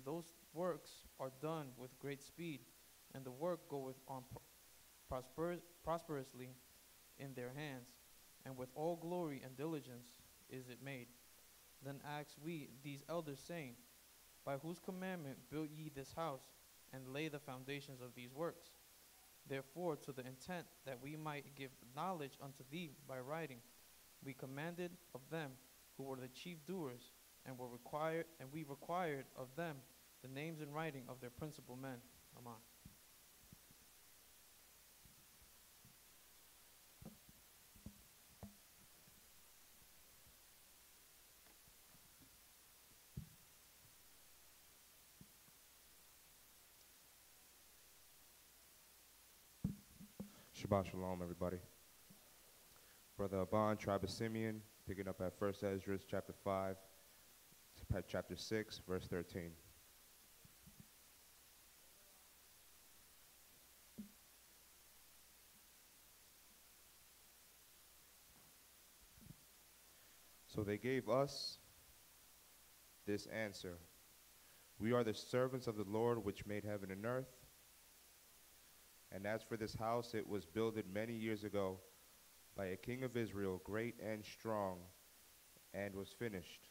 those works are done with great speed, and the work goeth on prosperously in their hands, and with all glory and diligence is it made. Then asked we these elders, saying, By whose commandment built ye this house, and lay the foundations of these works? Therefore, to the intent that we might give knowledge unto thee by writing, we commanded of them who were the chief doers, and we required of them the names in writing of their principal men. Amen. Shabbat Shalom, everybody. Brother Aban, tribe of Simeon, picking up at 1 Ezra chapter 5, chapter 6, verse 13. So they gave us this answer. We are the servants of the Lord, which made heaven and earth. And as for this house, it was builded many years ago by a king of Israel, great and strong, and was finished.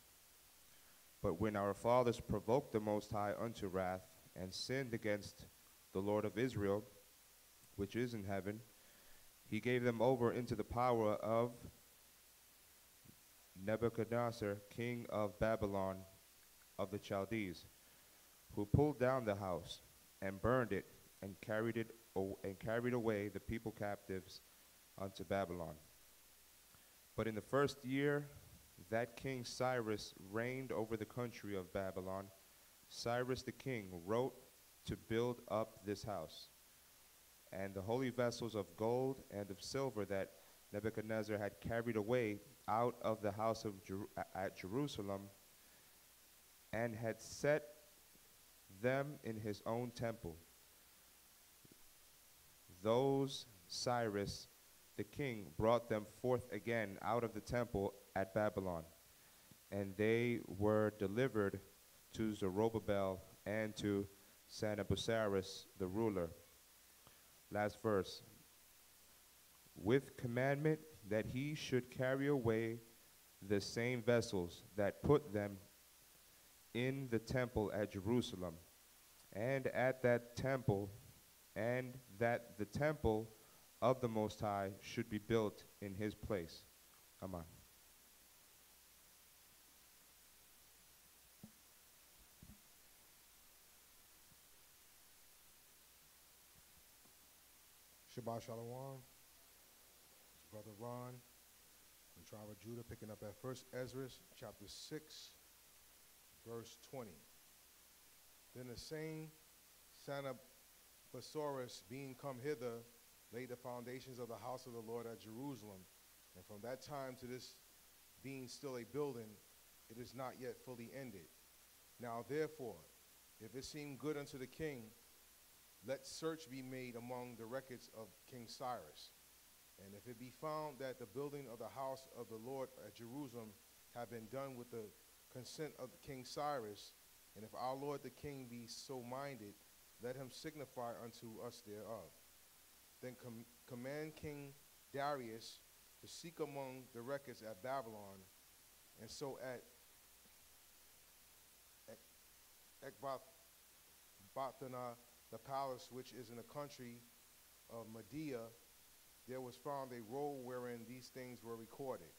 But when our fathers provoked the Most High unto wrath, and sinned against the Lord of Israel, which is in heaven, he gave them over into the power of Nebuchadnezzar, king of Babylon of the Chaldees, who pulled down the house and burned it and carried away the people captives unto Babylon. But in the first year that King Cyrus reigned over the country of Babylon, Cyrus the king wrote to build up this house, and the holy vessels of gold and of silver that Nebuchadnezzar had carried away out of the house of at Jerusalem, and had set them in his own temple. Those Cyrus the king brought them forth again out of the temple at Babylon, and they were delivered to Zerubbabel and to Sennacherib the ruler. Last verse. With commandment that he should carry away the same vessels that put them in the temple at Jerusalem, and at that temple, and that the temple of the Most High should be built in his place. Amen. Shabbat Shalom. It's Brother Ron from the tribe of Judah, picking up at 1 Ezra chapter 6, verse 20. Then the same Sennacherib, being come hither, laid the foundations of the house of the Lord at Jerusalem. And from that time to this, being still a building, it is not yet fully ended. Now therefore, if it seem good unto the king, let search be made among the records of King Cyrus. And if it be found that the building of the house of the Lord at Jerusalem have been done with the consent of King Cyrus, and if our Lord the king be so minded, let him signify unto us thereof. Then command King Darius to seek among the records at Babylon, and so at Ecbatana, the palace which is in the country of Media, there was found a roll wherein these things were recorded.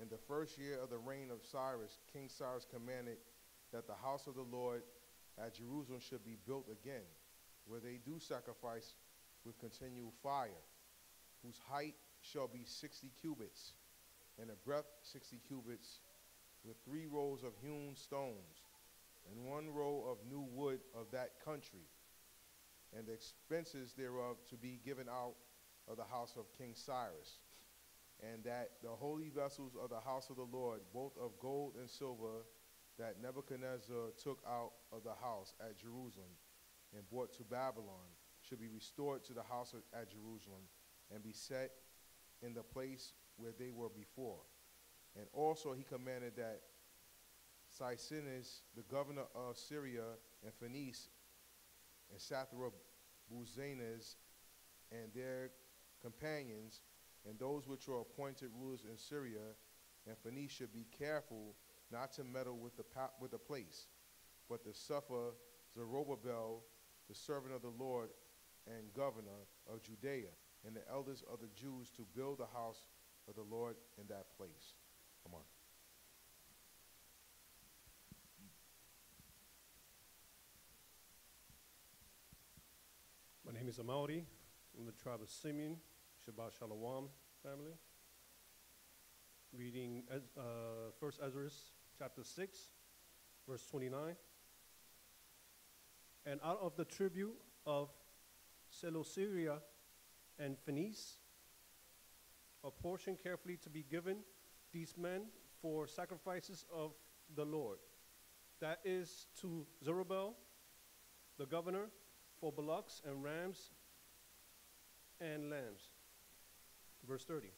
In the first year of the reign of Cyrus, King Cyrus commanded that the house of the Lord at Jerusalem should be built again, where they do sacrifice with continual fire, whose height shall be 60 cubits, and the breadth 60 cubits, with 3 rows of hewn stones, and 1 row of new wood of that country, and the expenses thereof to be given out of the house of King Cyrus, and that the holy vessels of the house of the Lord, both of gold and silver, that Nebuchadnezzar took out of the house at Jerusalem and brought to Babylon, should be restored to the house at Jerusalem, and be set in the place where they were before. And also he commanded that Sisinus, the governor of Syria, and Phoenice, and Sathrabuzanes, and their companions, and those which are appointed rulers in Syria and Phoenicia, be careful not to meddle with the place, but to suffer Zerubbabel, the servant of the Lord and governor of Judea, and the elders of the Jews to build the house of the Lord in that place. Come on. My name is Amaudi. I'm the tribe of Simeon, Shabbat Shalom family. Reading 1 Ezra chapter 6, verse 29. And out of the tribute of Seleucia and Phoenice, a portion carefully to be given these men for sacrifices of the Lord. That is to Zerubbabel, the governor, for bullocks and rams and lambs. Verse 30.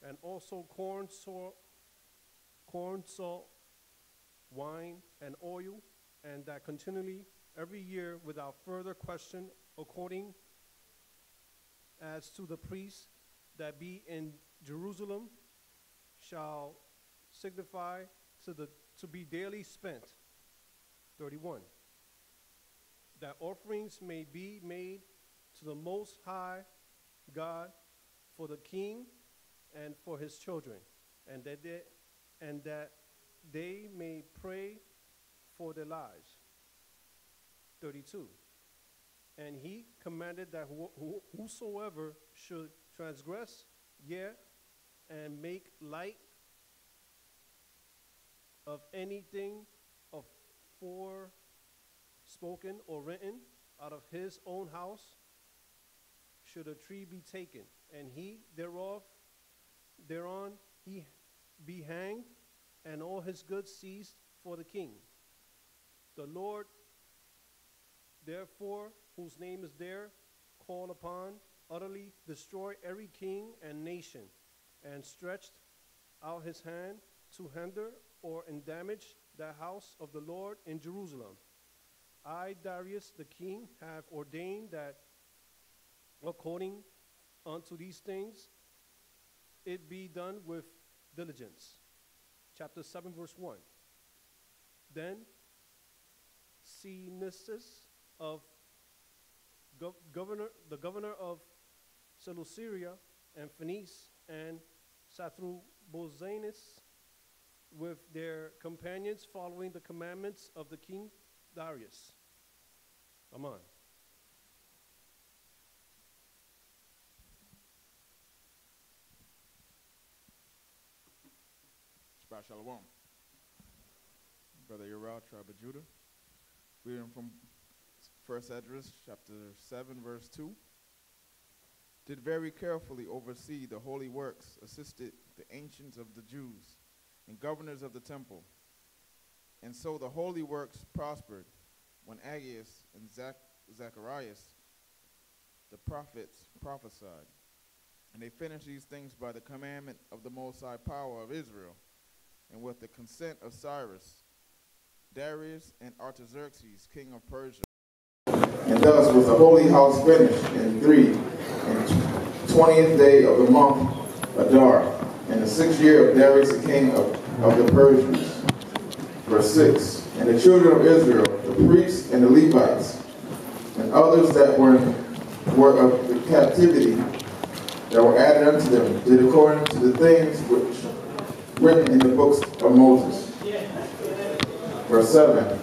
And also corn, salt, wine, and oil, and that continually every year without further question, according as to the priests that be in Jerusalem, shall signify to be daily spent. 31. That offerings may be made to the Most High God for the king and for his children, and that they may pray for their lives. 32. And he commanded that whosoever should transgress, and make light of anything of spoken or written out of his own house, should a tree be taken, and he thereon he be hanged, and all his goods seized for the king. The Lord, therefore, whose name is there, called upon, utterly destroy every king and nation, and stretched out his hand to hinder or damage the house of the Lord in Jerusalem. I, Darius the king, have ordained that according unto these things it be done with diligence. Chapter 7, verse 1. Then Sisinus of the governor of Seleucia and Phoenice, and Sathrabuzanes with their companions, following the commandments of the king Darius. Amen. Shabbat Shalom. Brother Uriah, tribe of Judah. Reading from 1 Ezra chapter 7, verse 2. Did very carefully oversee the holy works, assisted the ancients of the Jews and governors of the temple. And so the holy works prospered when Aggeus and Zacharias, the prophets, prophesied. And they finished these things by the commandment of the Most High Power of Israel, and with the consent of Cyrus, Darius, and Artaxerxes, king of Persia. And thus was the holy house finished in 20th day of the month Adar, in the 6th year of Darius, the king of the Persians. Verse 6. And the children of Israel, the priests and the Levites, and others that were of the captivity that were added unto them, did according to the things which written in the books of Moses. Verse 7.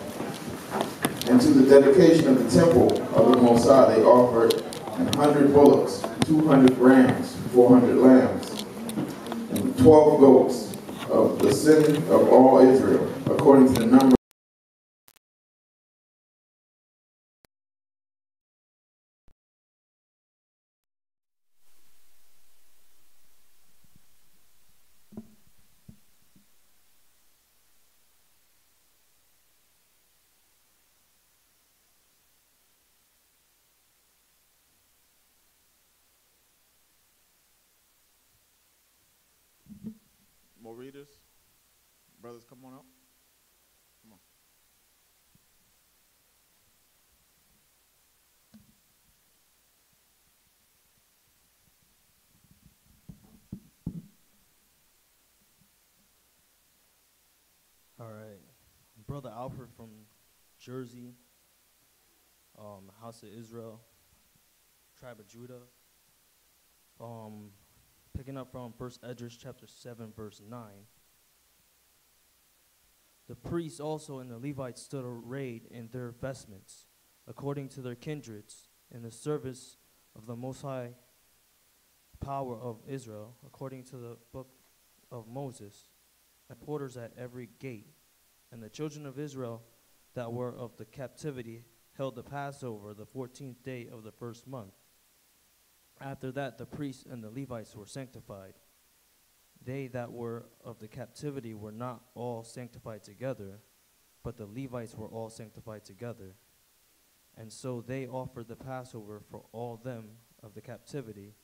And to the dedication of the temple of the Most High they offered 100 bullocks, 200 rams, 400 lambs, and 12 goats of the sin of all Israel, according to the number. More readers? Brothers, come on up. Brother Alfred from Jersey, House of Israel, Tribe of Judah. Picking up from 1 Esdras chapter 7, verse 9. The priests also and the Levites stood arrayed in their vestments, according to their kindreds, in the service of the Most High power of Israel, according to the book of Moses, and porters at every gate. And the children of Israel that were of the captivity held the Passover the 14th day of the first month. After that, the priests and the Levites were sanctified. They that were of the captivity were not all sanctified together, but the Levites were all sanctified together. And so they offered the Passover for all them of the captivity,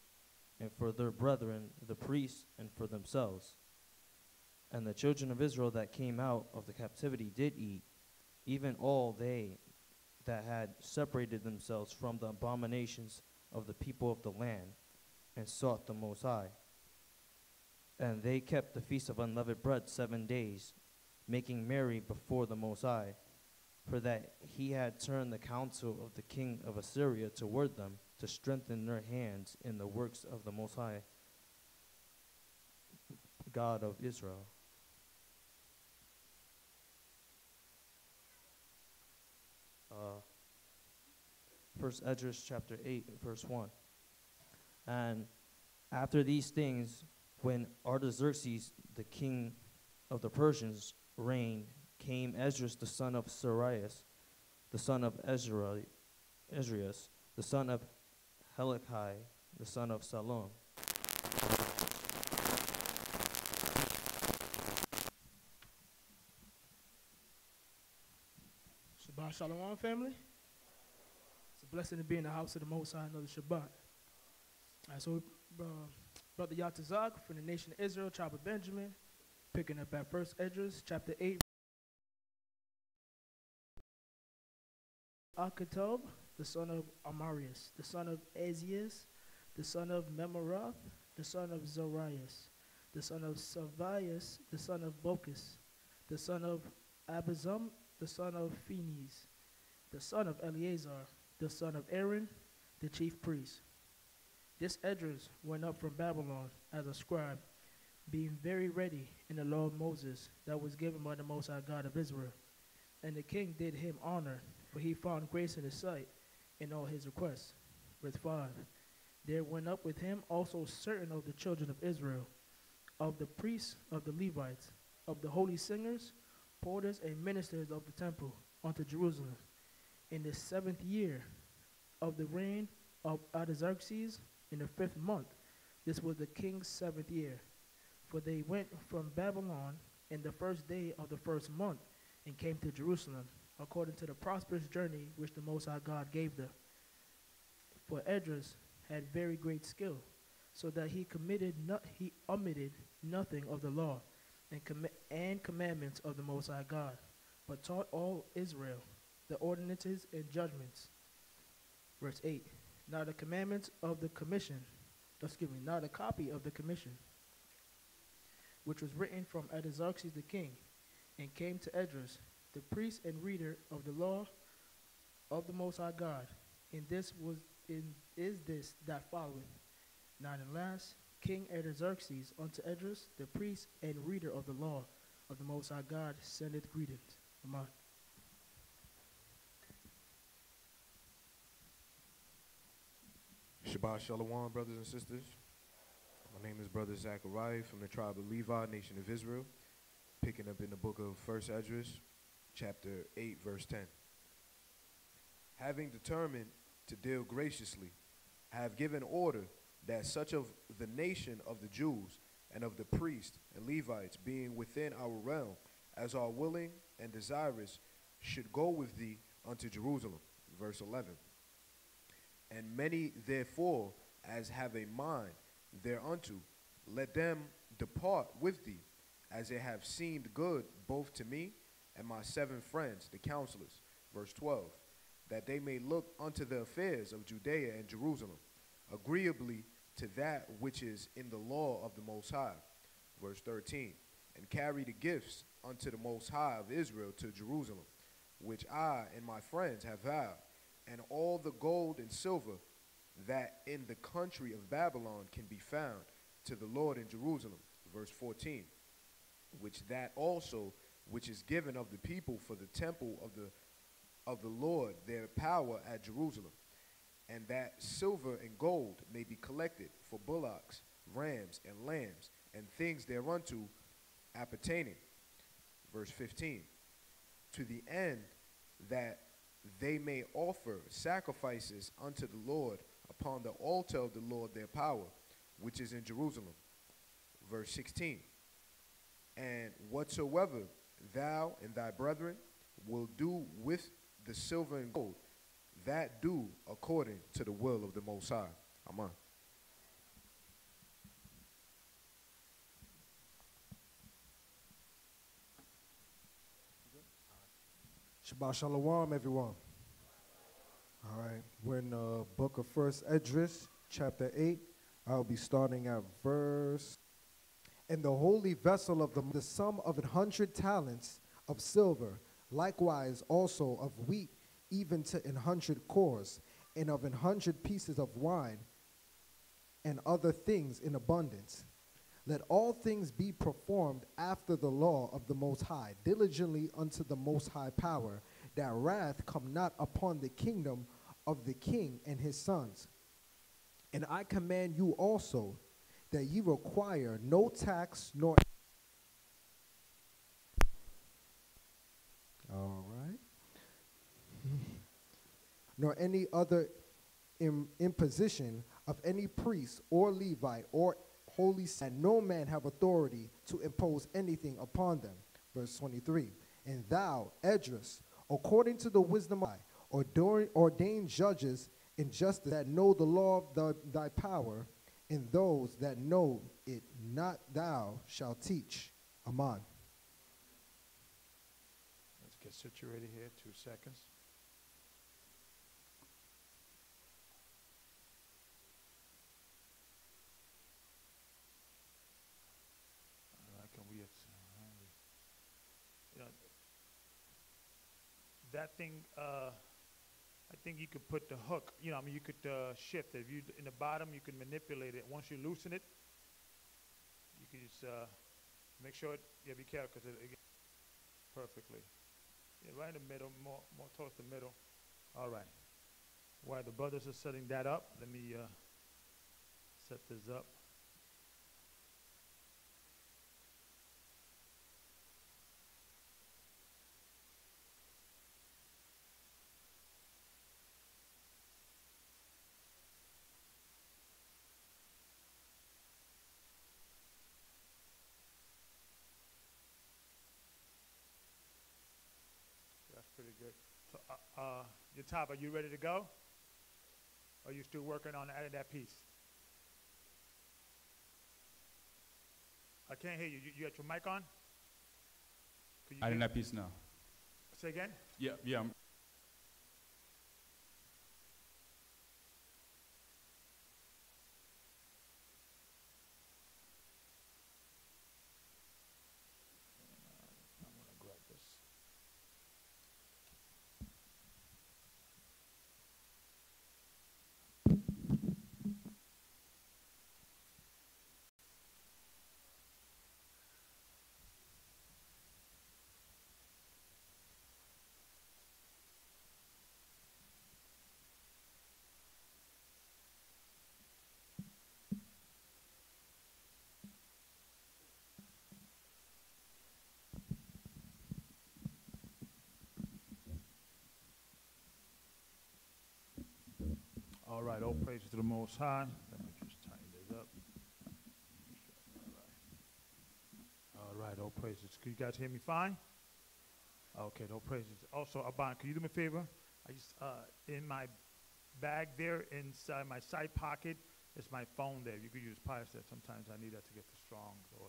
and for their brethren, the priests, and for themselves. And the children of Israel that came out of the captivity did eat, even all they that had separated themselves from the abominations of the people of the land, and sought the Most High. And they kept the feast of unleavened bread 7 days, making merry before the Most High, for that he had turned the counsel of the king of Assyria toward them, to strengthen their hands in the works of the Most High God of Israel. First Esdras chapter 8, verse 1. And after these things, when Artaxerxes, the king of the Persians, reigned, came Esdras the son of Sarias, the son of Esdras, the son of Helikai, the son of Salom. Shabbat Shalom, family. It's a blessing to be in the house of the Most High, another Shabbat. All right, so Brother Rawchaa from the nation of Israel, tribe of Benjamin, picking up at 1 Esdras, chapter 8. Achitob, the son of Amarias, the son of Azias, the son of Memorath, the son of Zarias, the son of Savias, the son of Bocchus, the son of Abizam, the son of Phinehas, the son of Eleazar, the son of Aaron, the chief priest. This Esdras went up from Babylon as a scribe, being very ready in the law of Moses that was given by the Most High God of Israel. And the king did him honor, for he found grace in his sight in all his requests. Verse 5. There went up with him also certain of the children of Israel, of the priests, of the Levites, of the holy singers, porters, and ministers of the temple, unto Jerusalem, in the 7th year of the reign of Artaxerxes, in the 5th month. This was the king's 7th year. For they went from Babylon in the 1st day of the 1st month, and came to Jerusalem, according to the prosperous journey which the Most High God gave them. For Esdras had very great skill, so that he omitted nothing of the law and commandments of the Most High God, but taught all Israel the ordinances and judgments. Verse 8. Now the commandments of the commission, now the copy of the commission, which was written from Artaxerxes the king, and came to Esdras, the priest and reader of the law of the Most High God. And this is this that followeth. Now and last, King Artaxerxes unto Esdras, the priest and reader of the law of the Most High God, sendeth greetings. Amen. Shabbat Shalom, brothers and sisters. My name is Brother Zachariah from the tribe of Levi, nation of Israel, picking up in the book of 1 Esdras, chapter 8, verse 10. Having determined to deal graciously, I have given order that such of the nation of the Jews and of the priests and Levites being within our realm as are willing and desirous should go with thee unto Jerusalem. Verse 11. And many therefore as have a mind thereunto, let them depart with thee, as it have seemed good both to me and my 7 friends, the counselors. Verse 12. That they may look unto the affairs of Judea and Jerusalem, agreeably to that which is in the law of the Most High. Verse 13. and carry the gifts unto the Most High of Israel to Jerusalem, which I and my friends have vowed, and all the gold and silver that in the country of Babylon can be found to the Lord in Jerusalem. Verse 14, which that also which is given of the people for the temple of the Lord their power at Jerusalem, and that silver and gold may be collected for bullocks, rams, and lambs, and things thereunto appertaining. Verse 15, to the end that they may offer sacrifices unto the Lord upon the altar of the Lord their power, which is in Jerusalem. Verse 16, and whatsoever thou and thy brethren will do with the silver and gold, that do according to the will of the Most High. Amen. Shabbat Shalom, everyone. All right, we're in the book of First Esdras, chapter 8. I'll be starting at verse. And the holy vessel of the sum of 100 talents of silver, likewise also of wheat, even to 100 cores, and of 100 pieces of wine, and other things in abundance. Let all things be performed after the law of the Most High, diligently unto the Most High power, that wrath come not upon the kingdom of the king and his sons. And I command you also that ye require no tax nor... All right. Nor any other imposition of any priest or Levite or holy, and no man have authority to impose anything upon them. Verse 23, and thou, Esdras, according to the wisdom of ordain judges in justice that know the law of thy power, and those that know it not thou shalt teach. Amen. Let's get situated here, 2 seconds. Can we, you know, that thing, I think you could put the hook, you know, I mean, you could shift it. If you, in the bottom, you can manipulate it. Once you loosen it, you can just make sure it, yeah, be careful because it perfectly. Yeah, right in the middle, more towards the middle. All right. While the brothers are setting that up, let me set this up. Pretty good. So, Yatab, are you ready to go? Or are you still working on adding that piece? I can't hear you. You got your mic on? Adding that piece now. Say again? Yeah. I'm going to grab this. All right, all praises to the Most High. Let me just tighten this up. All right, all praises. Can you guys hear me fine? Okay, all praises. Also, Aban, can you do me a favor? I just, in my bag there, inside my side pocket, is my phone there. You could use Pius that. Sometimes I need that to get the strongs or...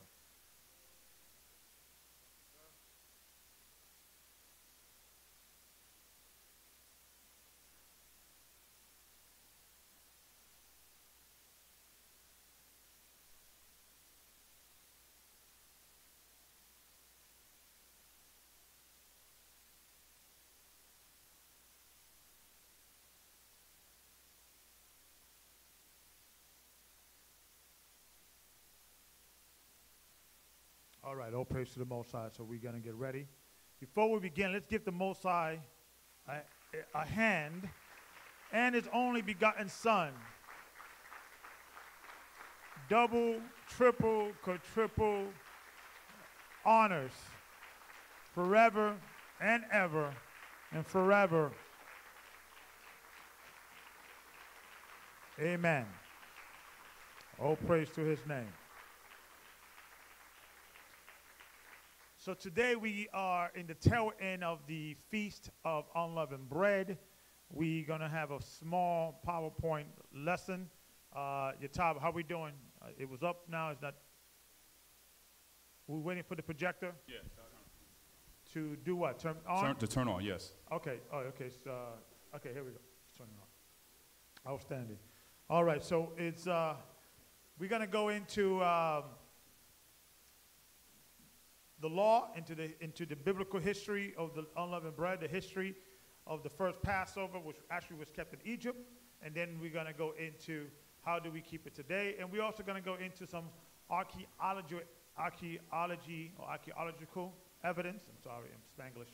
All right, all praise to the Most High. So we're going to get ready. Before we begin, let's give the Most High a hand and his only begotten Son. Double, triple, quadruple honors forever and ever and forever. Amen. All praise to his name. So today we are in the tail end of the Feast of Unleavened Bread. We're going to have a small PowerPoint lesson. Yatab, how we doing? It was up now. It's not. We're waiting for the projector? Yeah. To do what? Turn on? To turn on, yes. Okay. Oh, okay. So, okay, here we go. Turn it on. Outstanding. All right. So it's we're going to go into the law, into the biblical history of the unleavened bread, the history of the first Passover, which actually was kept in Egypt, and then we're going to go into how do we keep it today, and we're also going to go into some archaeological evidence. I'm sorry, I'm Spanglish.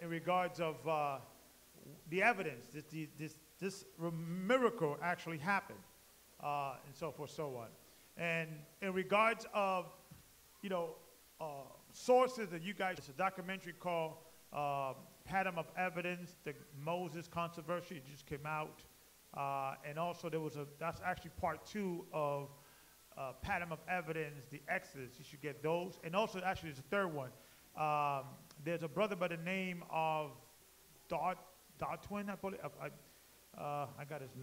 In regards of the evidence that this miracle actually happened, and so forth, so on. And in regards of, sources that you guys, it's a documentary called Pattern of Evidence, the Moses controversy. It just came out. And also that's actually part 2 of Pattern of Evidence, the Exodus. You should get those. And also, actually, there's a third one. There's a brother by the name of Dartwin, I believe. I got his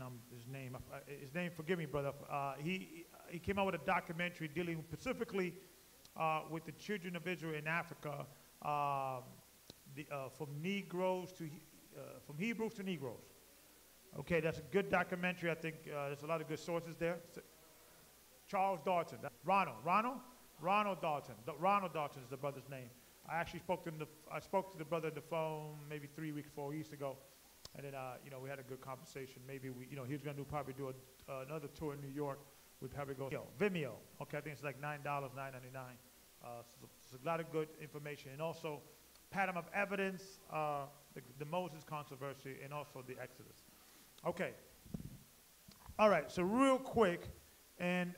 name. His name, forgive me, brother. He came out with a documentary dealing specifically with the children of Israel in Africa, from Negroes to from Hebrews to Negroes. Okay, that's a good documentary. I think there's a lot of good sources there. Charles Dalton, Ronald Dalton. Ronald Dalton is the brother's name. I actually spoke to the brother on the phone maybe 3 weeks, 4 weeks ago, and then we had a good conversation. Maybe he was going to probably do another tour in New York. We'd probably go Vimeo. Okay, I think it's like $9, $9.99. So it's a lot of good information, and also Pattern of Evidence, the Moses controversy, and also the Exodus. Okay. All right. So real quick, and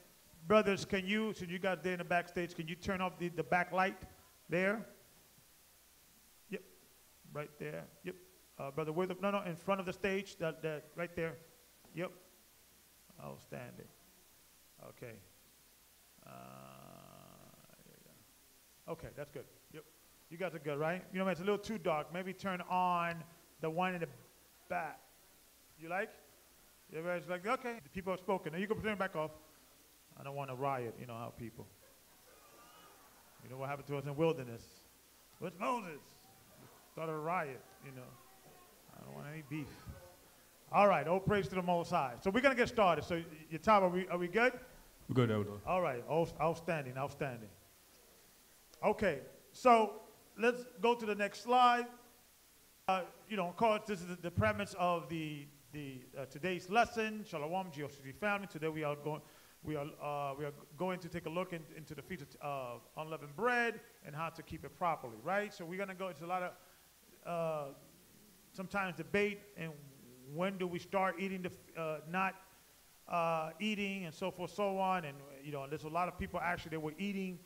brothers, can you, since you guys there in the backstage, can you turn off the back light there? Yep. Right there. Yep. Brother Withers, no, in front of the stage, that right there. Yep. Outstanding. Okay. Okay, that's good. Yep. You guys are good, right? It's a little too dark. Maybe turn on the one in the back. You like? Everybody's like, okay. The people have spoken. Now you can turn it back off. I don't want to riot, how people. You know what happened to us in wilderness? What's Moses? Started a riot, I don't want any beef. All right, all praise to the Most High. So we're going to get started. So, Yatab, are we good? We're good, Elder. All right, outstanding. Okay, so let's go to the next slide. Of course, this is the premise of the today's lesson. Shalom, G.O.C.C family. Today we are going to take a look into the Feast of Unleavened Bread and how to keep it properly, right? So we're going to go into a lot of sometimes debate and when do we start eating not eating and so forth, so on. And there's a lot of people actually that were eating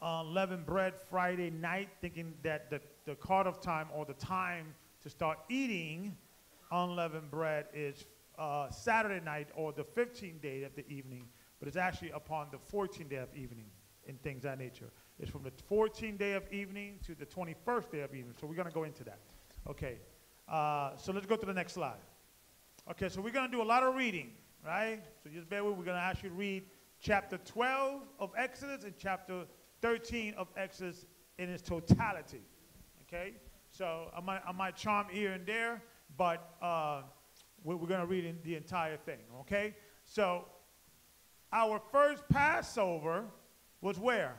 unleavened bread Friday night, thinking that the cutoff time or the time to start eating unleavened bread is Saturday night or the 15th day of the evening, but it's actually upon the 14th day of evening and things of that nature. It's from the 14th day of evening to the 21st day of evening. So we're going to go into that. Okay. So let's go to the next slide. Okay, so we're going to do a lot of reading, right? So just bear with me. We're going to actually read chapter 12 of Exodus and chapter 13 of Exodus in its totality. Okay? So I might charm here and there, but we're going to read the entire thing. Okay? So our first Passover was where?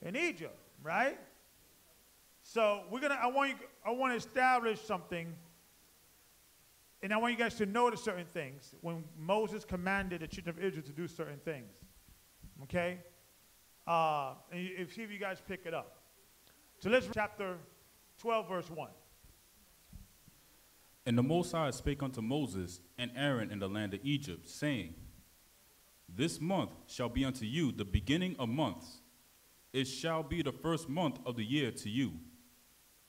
In Egypt, right? So I want to establish something, and I want you guys to notice certain things when Moses commanded the children of Israel to do certain things. Okay? And see if you guys pick it up. So let's read chapter 12, verse 1. And the Most High spake unto Moses and Aaron in the land of Egypt, saying, This month shall be unto you the beginning of months. It shall be the first month of the year to you.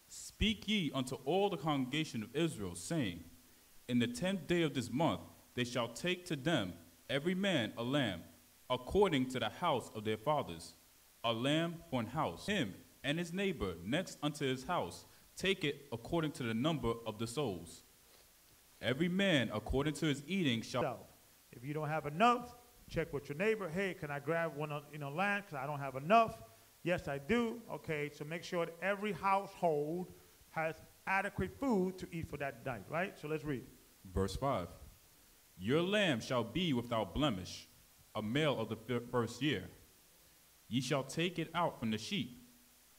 Speak ye unto all the congregation of Israel, saying, In the 10th day of this month they shall take to them every man a lamb, according to the house of their fathers, a lamb for an house. Him and his neighbor next unto his house, take it according to the number of the souls. Every man according to his eating shall. If you don't have enough, check with your neighbor. Hey, can I grab one lamb because I don't have enough? Yes, I do. Okay, so make sure that every household has adequate food to eat for that night, right? So let's read. Verse 5. Your lamb shall be without blemish, a male of the first year. Ye shall take it out from the sheep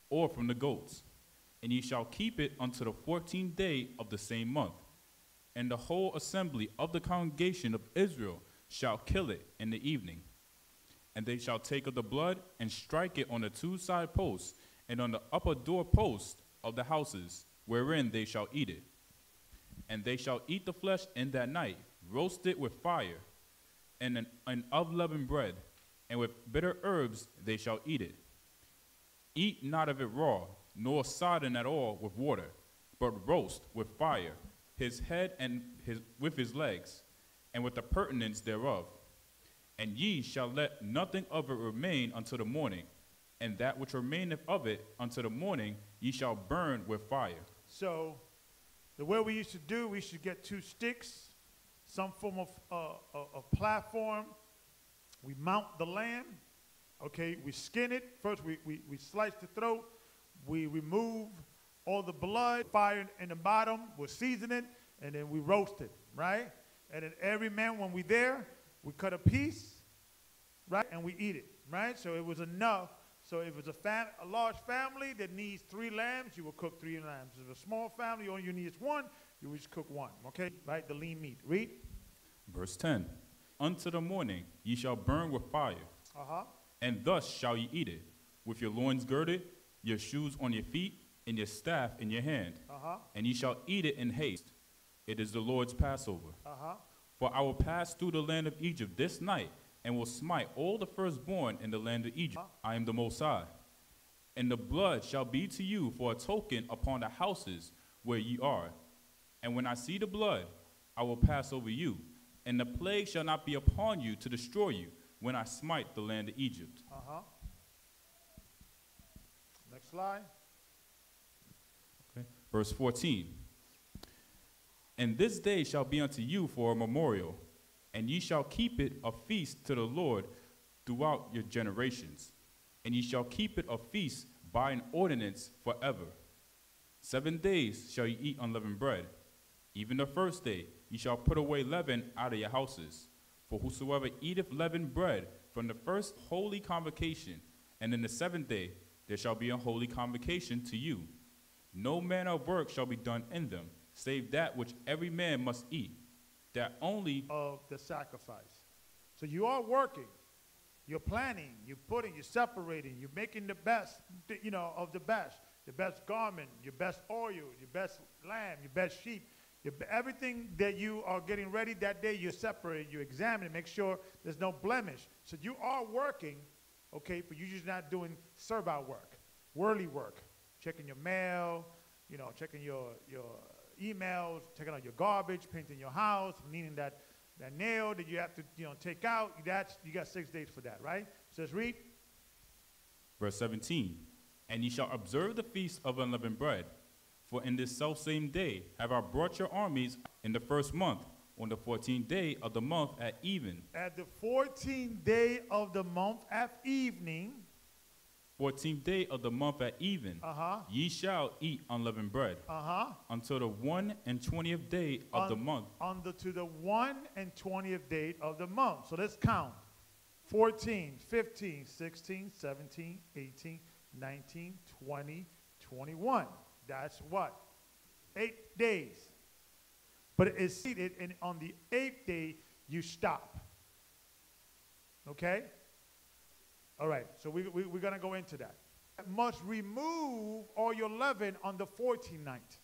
or from the goats, and ye shall keep it unto the 14th day of the same month. And the whole assembly of the congregation of Israel shall kill it in the evening. And they shall take of the blood and strike it on the two side posts and on the upper door post of the houses, wherein they shall eat it. And they shall eat the flesh in that night, roasted with fire, and unleavened bread, and with bitter herbs they shall eat it. Eat not of it raw, nor sodden at all with water, but roast with fire, his head and with his legs, and with the purtenance thereof. And ye shall let nothing of it remain until the morning, and that which remaineth of it until the morning ye shall burn with fire. So, the way we used to do, we should get 2 sticks, some form of platform. We mount the lamb. Okay, we skin it. First, we slice the throat. We remove all the blood, fire in the bottom. We'll season it, and then we roast it, right? And then every man, when we're there, we cut a piece, right, and we eat it, right? So it was enough. So if it's a large family that needs 3 lambs, you will cook 3 lambs. If it's a small family, all you need is 1, you will just cook 1, okay? Right, the lean meat. Read. Verse 10. Unto the morning ye shall burn with fire, and thus shall ye eat it, with your loins girded, your shoes on your feet, and your staff in your hand. And ye shall eat it in haste. It is the Lord's Passover. For I will pass through the land of Egypt this night, and will smite all the firstborn in the land of Egypt. I am the Most High. And the blood shall be to you for a token upon the houses where ye are. And when I see the blood, I will pass over you, and the plague shall not be upon you to destroy you when I smite the land of Egypt. Next slide. Okay. Verse 14. And this day shall be unto you for a memorial, and ye shall keep it a feast to the Lord throughout your generations. And ye shall keep it a feast by an ordinance forever. 7 days shall ye eat unleavened bread. Even the first day ye shall put away leaven out of your houses. For whosoever eateth leavened bread from the first holy convocation, and in the 7th day there shall be a holy convocation to you. No manner of work shall be done in them, save that which every man must eat, that only of the sacrifice. So you are working, you're planning, you're putting, you're separating, you're making the best, of the best garment, your best oil, your best lamb, your best sheep, everything that you are getting ready that day, you separate, you examine, make sure there's no blemish. So you are working, okay, but you're just not doing servile work, worldly work, checking your mail, checking your emails, checking out your garbage, painting your house, meaning that nail that you have to take out. You got 6 days for that, right? So let's read. Verse 17. And ye shall observe the feast of unleavened bread, for in this selfsame day have I brought your armies in the first month, on the 14th day of the month at even. At the 14th day of the month at evening. 14th day of the month at even, ye shall eat unleavened bread, until the 21st day of the month. To the 21st day of the month. So let's count. 14, 15, 16, 17, 18, 19, 20, 21. That's what? 8 days. But it's seated, and on the 8th day, you stop. Okay? All right, so we're going to go into that. Must remove all your leaven on the 14th night,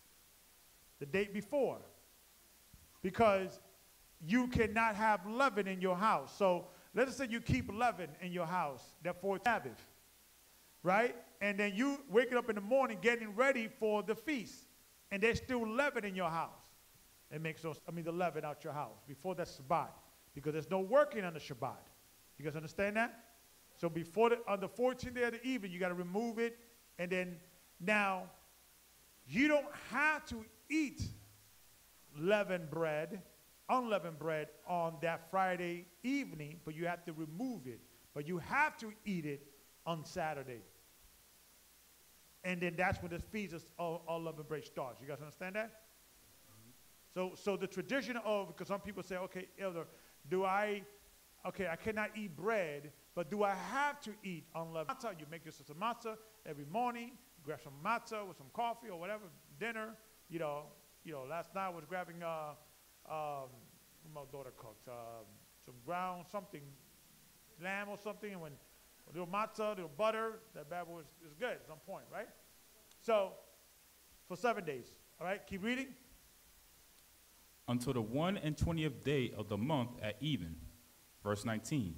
the date before, because you cannot have leaven in your house. So let's say you keep leaven in your house, that 4th Sabbath, right? And then you waking up in the morning getting ready for the feast, and there's still leaven in your house. It makes the leaven out your house before that Shabbat, because there's no working on the Shabbat. You guys understand that? So on the 14th day of the evening, you got to remove it, and then now you don't have to eat unleavened bread on that Friday evening, but you have to remove it. But you have to eat it on Saturday. And then that's when the feast of unleavened bread starts. You guys understand that? So the tradition of, because some people say, okay, Elder, I cannot eat bread, but do I have to eat unleavened matzah? You make yourself some matzah every morning, grab some matzah with some coffee or whatever, dinner. Last night I was grabbing, my daughter cooked, some ground something, lamb or something, and when a little matzah, a little butter, that bad boy is good, it's on point, right? So, for 7 days, all right, keep reading. Until the 21st day of the month at even. Verse 19.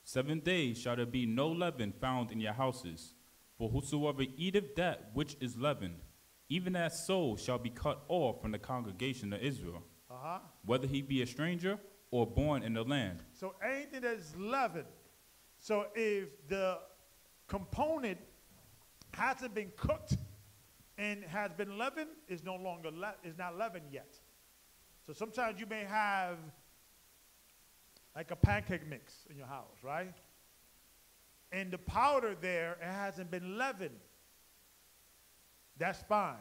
7 days shall there be no leaven found in your houses. For whosoever eateth that which is leavened, even that soul shall be cut off from the congregation of Israel, whether he be a stranger or born in the land. So anything that is leavened. So if the component hasn't been cooked and has been leavened, is no longer is not leavened yet. So sometimes you may have like a pancake mix in your house, right? And the powder there, it hasn't been leavened. That's fine.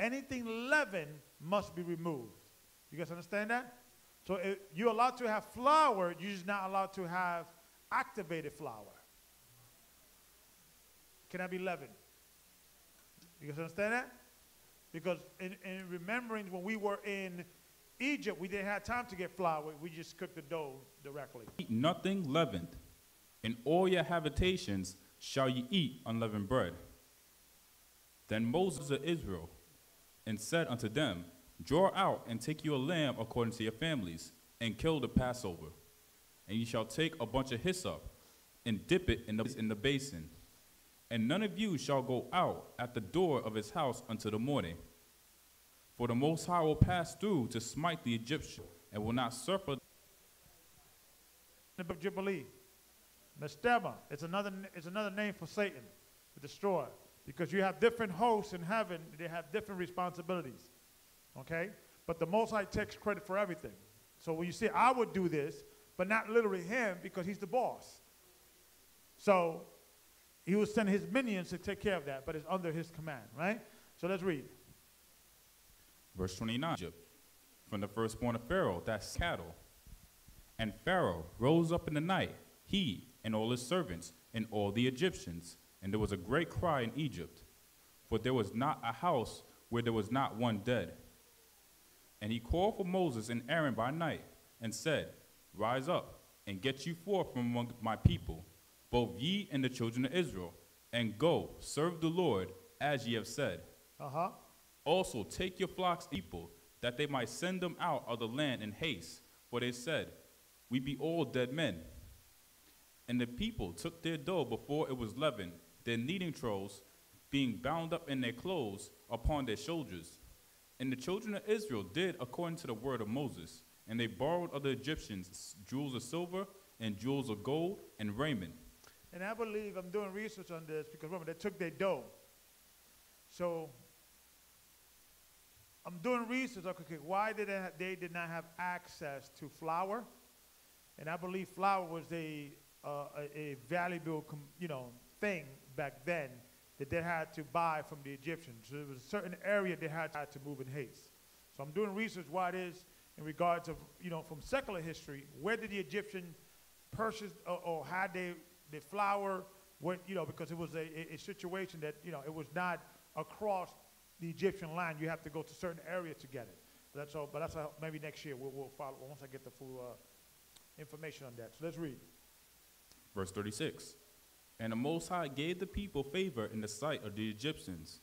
Anything leavened must be removed. You guys understand that? So you're allowed to have flour, you're just not allowed to have activated flour. Can that be leavened? You guys understand that? Because in remembering when we were in Egypt, we didn't have time to get flour. We just cooked the dough directly. Eat nothing leavened. In all your habitations shall ye eat unleavened bread. Then Moses of Israel and said unto them, draw out and take you a lamb according to your families, and kill the Passover. And ye shall take a bunch of hyssop and dip it in the basin. And none of you shall go out at the door of his house until the morning. For the Most High will pass through to smite the Egyptian, and will not suffer. The book of Jubilee, Mestema, it's another name for Satan, the destroyer, because you have different hosts in heaven, they have different responsibilities, okay? But the Most High takes credit for everything. So when you say, I would do this, but not literally him, because he's the boss. So he will send his minions to take care of that, but it's under his command, right? So let's read. Verse 29, Egypt, from the firstborn of Pharaoh, that's cattle. And Pharaoh rose up in the night, he and all his servants, and all the Egyptians. And there was a great cry in Egypt, for there was not a house where there was not one dead. And he called for Moses and Aaron by night, and said, rise up, and get you forth from among my people, both ye and the children of Israel, and go, serve the Lord, as ye have said. Also take your flocks, people, that they might send them out of the land in haste. For they said, we be all dead men. And the people took their dough before it was leavened, their kneading troughs being bound up in their clothes upon their shoulders. And the children of Israel did according to the word of Moses. And they borrowed of the Egyptians jewels of silver and jewels of gold and raiment. And I believe, I'm doing research on this, because remember, they took their dough. So I'm doing research, okay, why did they did not have access to flour? And I believe flour was a valuable, thing back then that they had to buy from the Egyptians. So there was a certain area they had to move in haste. So I'm doing research why it is in regards of, from secular history, where did the Egyptian purchase or had the flour, because it was a situation that, it was not across the Egyptian land. You have to go to certain area to get it. That's all, but that's how maybe next year we'll follow once I get the full information on that. So let's read. Verse 36. And the Most High gave the people favor in the sight of the Egyptians,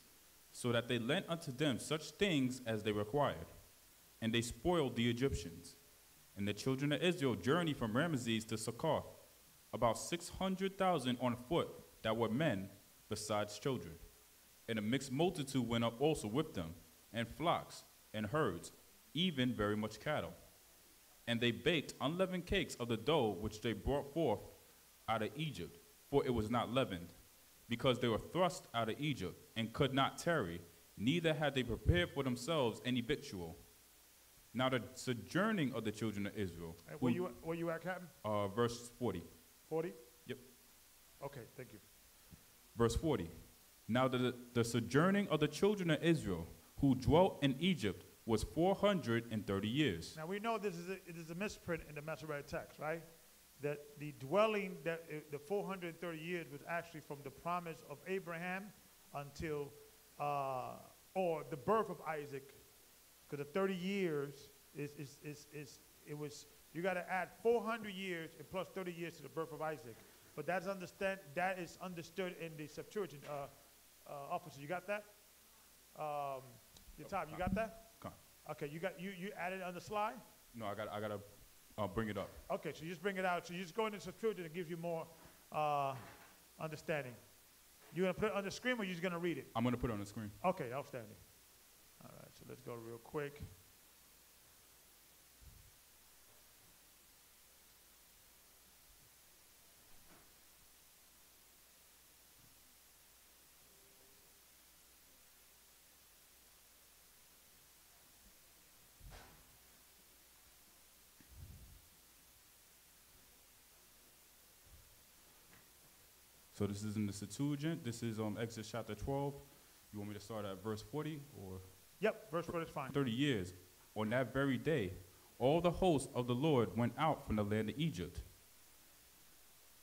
so that they lent unto them such things as they required. And they spoiled the Egyptians. And the children of Israel journeyed from Ramesses to Succoth, about 600,000 on foot that were men, besides children. And a mixed multitude went up also with them, and flocks, and herds, even very much cattle. And they baked unleavened cakes of the dough which they brought forth out of Egypt, for it was not leavened, because they were thrust out of Egypt, and could not tarry, neither had they prepared for themselves any victual. Now the sojourning of the children of Israel. Where you at, Captain? Verse 40. 40? Yep. Okay, thank you. Verse 40. Now the sojourning of the children of Israel, who dwelt in Egypt, was 430 years. Now we know it is a misprint in the Masoretic text, right? That the dwelling, the 430 years was actually from the promise of Abraham until, or the birth of Isaac, because the 30 years you got to add 400 years and plus 30 years to the birth of Isaac. But that is understood in the Septuagint. Officer, you got that? Your time, you got that? Okay, you added it on the slide? No, I gotta bring it up. Okay, so you just bring it out. So you just go into the Septuagint and gives you more understanding. You gonna put it on the screen, or you just gonna read it? I'm gonna put it on the screen. Okay, outstanding. All right, so let's go real quick. So this is in the Septuagint. This is Exodus chapter 12. You want me to start at verse 40 or? Yep, verse 40 is fine. 30 years. On that very day, all the hosts of the Lord went out from the land of Egypt.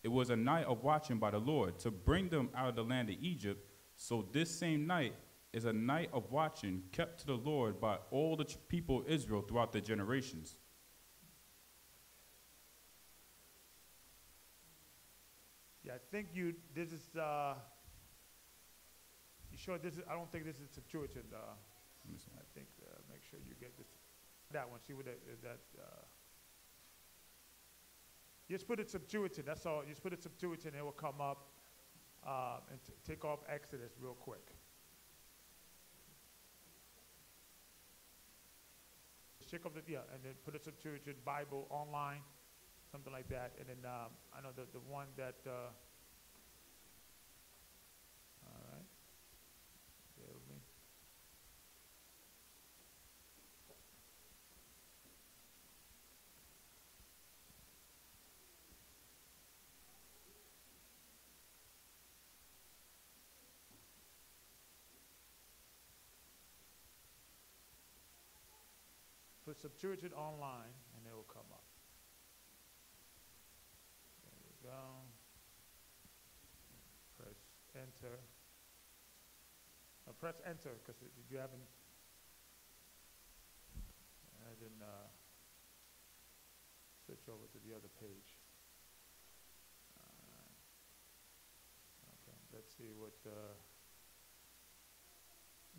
It was a night of watching by the Lord to bring them out of the land of Egypt. So this same night is a night of watching kept to the Lord by all the people of Israel throughout the generations. Yeah, I think this is, you sure this is, I don't think this is Septuagint. I think, make sure you get this, that one, see what that, just put it Septuagint, that's all. Just put it Septuagint, it will come up, and take off Exodus real quick. Check up and then put a Septuagint Bible online. Something like that, and then I know the one that. All right, bear with me. Put Septuagint online, and it will come up. Go. Press enter. Press enter because you haven't. And then switch over to the other page. Okay, let's see what.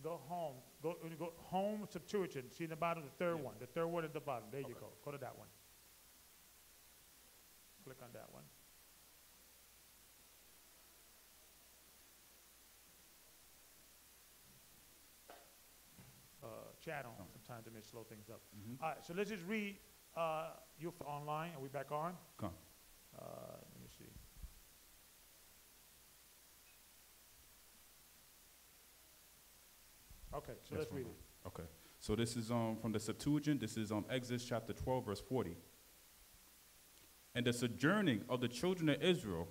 Go home. Go home Septuagint. See in the bottom, the third one. The third one at the bottom. There you go. Go to that one. Click on that one. Channel. Sometimes it may slow things up. All right, so let's just read you online. Are we back on? Come. Let me see. Okay, so let's read it. Okay, so this is from the Septuagint. This is Exodus chapter 12, verse 40. And the sojourning of the children of Israel,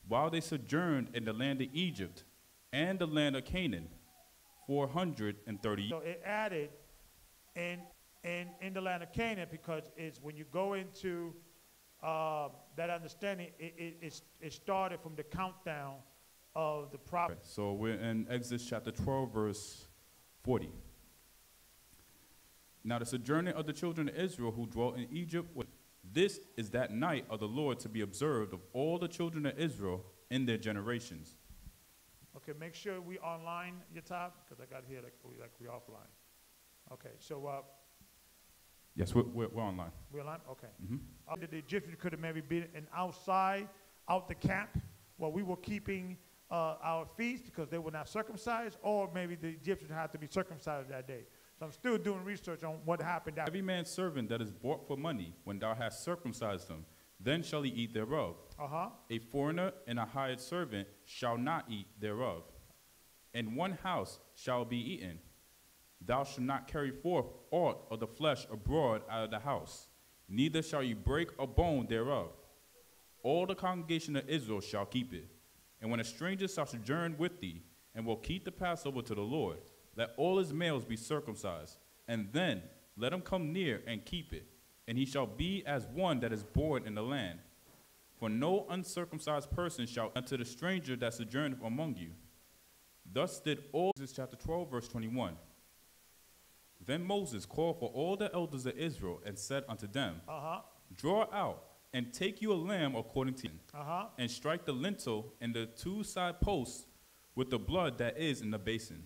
while they sojourned in the land of Egypt and the land of Canaan, 430 years. So it added in the land of Canaan because it's when you go into that understanding, it started from the countdown of the prophet. Okay, so we're in Exodus chapter 12, verse 40. Now the sojourning of the children of Israel who dwelt in Egypt, this is that night of the Lord to be observed of all the children of Israel in their generations. Okay, make sure we online, your top, because I got here like we offline. Okay, so Yes, we're online. we're online? Okay. Mm-hmm. The Egyptians could have maybe been outside, out the camp, while we were keeping our feast because they were not circumcised, or maybe the Egyptians had to be circumcised that day. So I'm still doing research on what happened. Every man's servant that is bought for money, when thou hast circumcised him, then shall he eat thereof. A foreigner and a hired servant shall not eat thereof. In one house shall be eaten. Thou shalt not carry forth aught of the flesh abroad out of the house, neither shall you break a bone thereof. All the congregation of Israel shall keep it. And when a stranger shall sojourn with thee, and will keep the Passover to the Lord, let all his males be circumcised, and then let him come near and keep it. And he shall be as one that is born in the land. For no uncircumcised person shall enter the stranger that sojourneth among you. Thus did all. This is chapter 12, verse 21. Then Moses called for all the elders of Israel and said unto them, Draw out and take you a lamb according to and strike the lintel and the two side posts with the blood that is in the basin.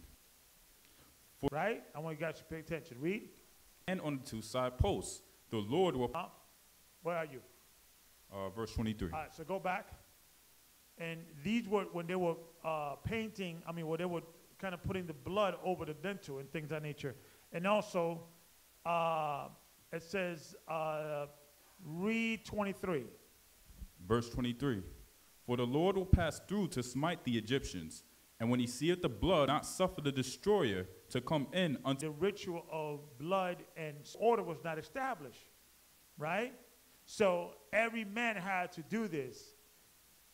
Right? I want you guys to pay attention. Read. And on the two side posts, the Lord will. Where are you? Verse 23. All right, so go back. And these were when they were painting, where they were kind of putting the blood over the lintel and things of that nature. And also, it says, read 23. Verse 23. For the Lord will pass through to smite the Egyptians, and when he seeth the blood, not suffer the destroyer to come in unto. The ritual of blood and order was not established, right? So every man had to do this,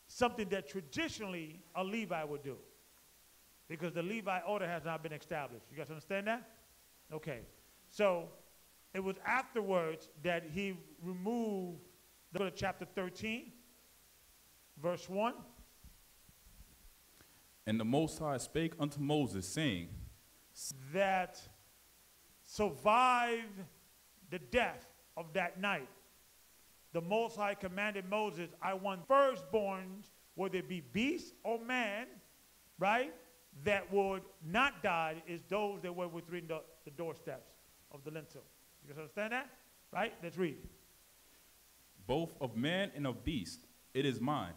something that traditionally a Levi would do, because the Levi order has not been established. You guys understand that? Okay. So it was afterwards that he removed, go to chapter 13, verse 1. And the Most High spake unto Moses, saying, that survived the death of that night. The Most High commanded Moses, I want firstborns, whether it be beast or man, right, that would not die, is those that were within the doorsteps of the lintel. You guys understand that? Right? Let's read. Both of man and of beast, it is mine.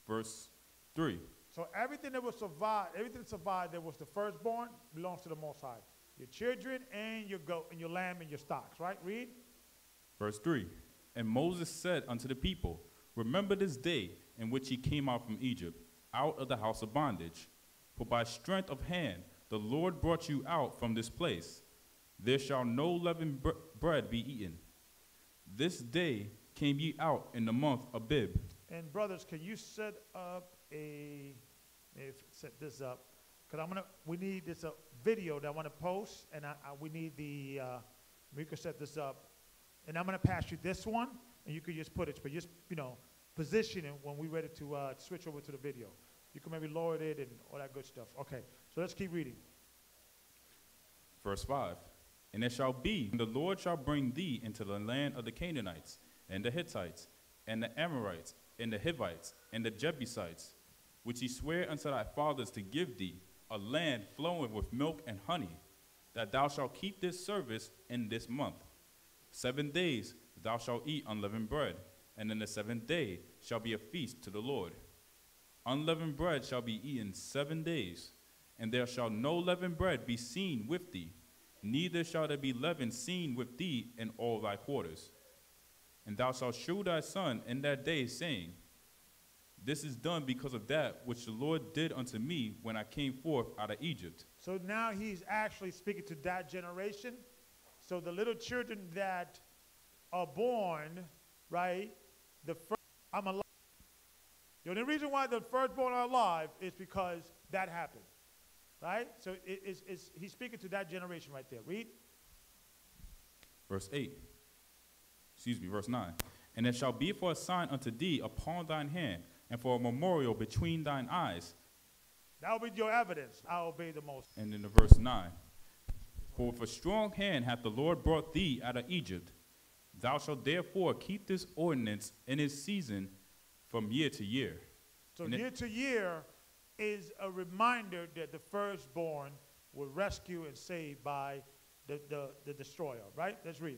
Verse 3. So everything that survived that was the firstborn belongs to the Most High. Your children and your goat and your lamb and your stocks, right? Read. Verse 3. And Moses said unto the people, Remember this day in which ye came out from Egypt, out of the house of bondage. For by strength of hand the Lord brought you out from this place. There shall no leavened bread be eaten. This day came ye out in the month Abib. And brothers, can you set this up? Because we need this video that I want to post, and we need we can set this up. And I'm going to pass you this one, and you can just put it, but just, position it when we're ready to switch over to the video. You can maybe lower it and all that good stuff. Okay, so let's keep reading. Verse 5. And it shall be, when the Lord shall bring thee into the land of the Canaanites, and the Hittites, and the Amorites, and the Hivites, and the Jebusites, which he sware unto thy fathers to give thee, a land flowing with milk and honey, that thou shalt keep this service in this month. 7 days thou shalt eat unleavened bread, and in the 7th day shall be a feast to the Lord. Unleavened bread shall be eaten 7 days, and there shall no leavened bread be seen with thee, neither shall there be leaven seen with thee in all thy quarters. And thou shalt shew thy son in that day, saying, This is done because of that which the Lord did unto me when I came forth out of Egypt. So now he's actually speaking to that generation. So the little children that are born, right, I'm alive. The only reason why the firstborn are alive is because that happened, right? So he's speaking to that generation right there. Read. Verse 9. And it shall be for a sign unto thee upon thine hand, and for a memorial between thine eyes. That will be your evidence. I obey the most. And in the verse 9. For with a strong hand hath the Lord brought thee out of Egypt. Thou shalt therefore keep this ordinance in its season from year to year. So And it- year to year is a reminder that the firstborn were rescued and saved by the destroyer, right? Let's read.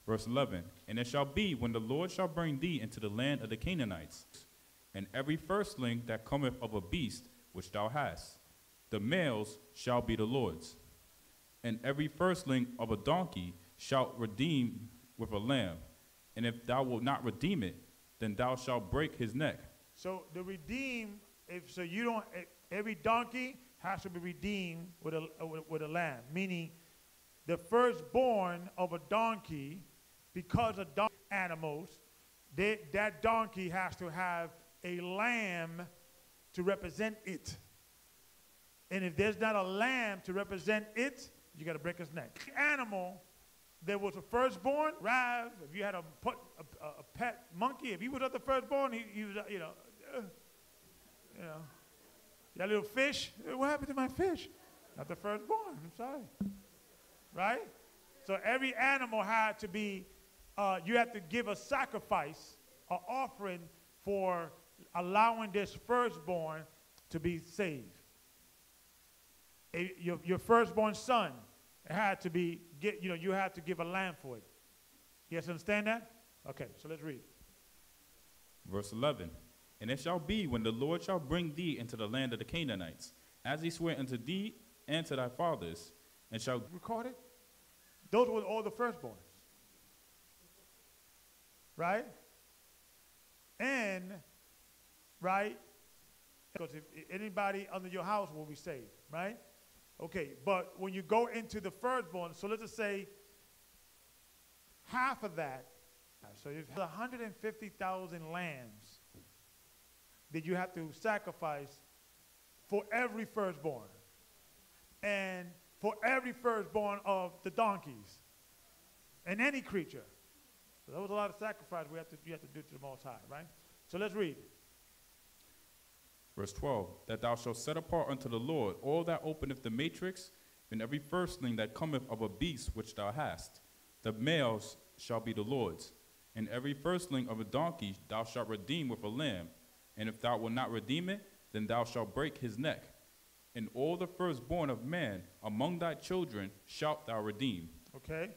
Verse 11, and it shall be when the Lord shall bring thee into the land of the Canaanites, and every firstling that cometh of a beast which thou hast, the males shall be the Lord's. And every firstling of a donkey shalt redeem with a lamb. And if thou wilt not redeem it, then thou shalt break his neck. So the redeem, every donkey has to be redeemed with a lamb, meaning the firstborn of a donkey, because of donkey animals, that donkey has to have a lamb to represent it. And if there's not a lamb to represent it, you got to break his neck. Animal, there was a firstborn. Rav, if you had a pet monkey, if he was the firstborn, he was, that little fish. What happened to my fish? Not the firstborn. I'm sorry. Right? So every animal had to be. You have to give a sacrifice, an offering for allowing this firstborn to be saved. Your firstborn son, it had to be, you had to give a lamb for it. You guys understand that? Okay, so let's read. Verse 11, and it shall be when the Lord shall bring thee into the land of the Canaanites, as he sware unto thee and to thy fathers, and shall... Record it? Those were all the firstborns. Right? And, right? Because if anybody under your house will be saved, right? Okay, but when you go into the firstborn, so let's just say half of that, so you have 150,000 lambs that you have to sacrifice for every firstborn. And for every firstborn of the donkeys and any creature. So that was a lot of sacrifice you have to do to the Most High, right? So let's read. Verse 12, that thou shalt set apart unto the Lord all that openeth the matrix, and every firstling that cometh of a beast which thou hast. The males shall be the Lord's. And every firstling of a donkey thou shalt redeem with a lamb. And if thou wilt not redeem it, then thou shalt break his neck. And all the firstborn of man among thy children shalt thou redeem. Okay,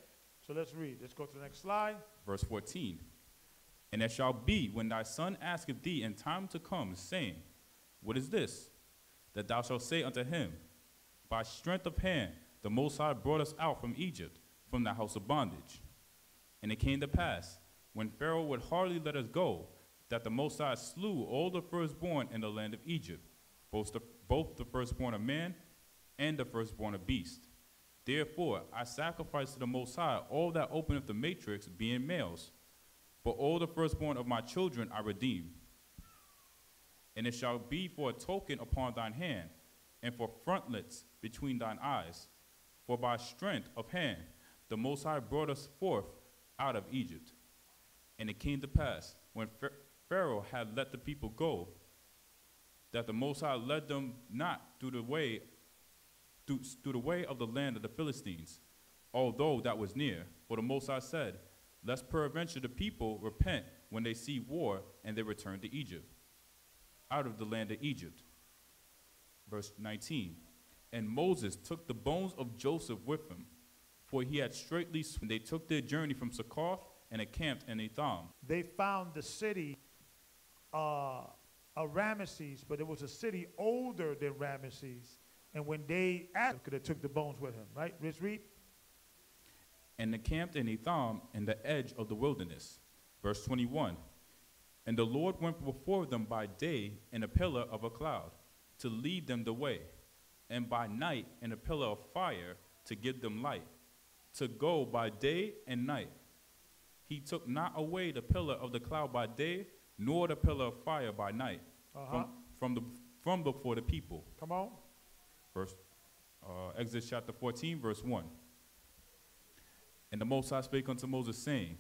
so let's read. Let's go to the next slide. Verse 14, and it shall be when thy son asketh thee in time to come, saying, what is this? That thou shalt say unto him, by strength of hand the Most High brought us out from Egypt, from the house of bondage. And it came to pass, when Pharaoh would hardly let us go, that the Most High slew all the firstborn in the land of Egypt, both the firstborn of man and the firstborn of beast. Therefore I sacrifice to the Most High all that openeth the matrix, being males. But all the firstborn of my children I redeem. And it shall be for a token upon thine hand, and for frontlets between thine eyes. For by strength of hand the Most High brought us forth out of Egypt. And it came to pass, when Pharaoh had let the people go, that the Most High led them not through the way of the land of the Philistines, although that was near. For the Most High said, lest peradventure the people repent when they see war, and they return to Egypt, out of the land of Egypt. Verse 19, and Moses took the bones of Joseph with him, for he had straightly sworn. They took their journey from Succoth and encamped in Etham. They found the city of Ramesses, but it was a city older than Ramesses. And when they asked, they took the bones with him, right? Let's read. And encamped in Etham in the edge of the wilderness. Verse 21, and the Lord went before them by day in a pillar of a cloud, to lead them the way, and by night in a pillar of fire to give them light, to go by day and night. He took not away the pillar of the cloud by day, nor the pillar of fire by night, from before the people. Come on. Exodus chapter 14, verse 1. And the Most High spake unto Moses, saying,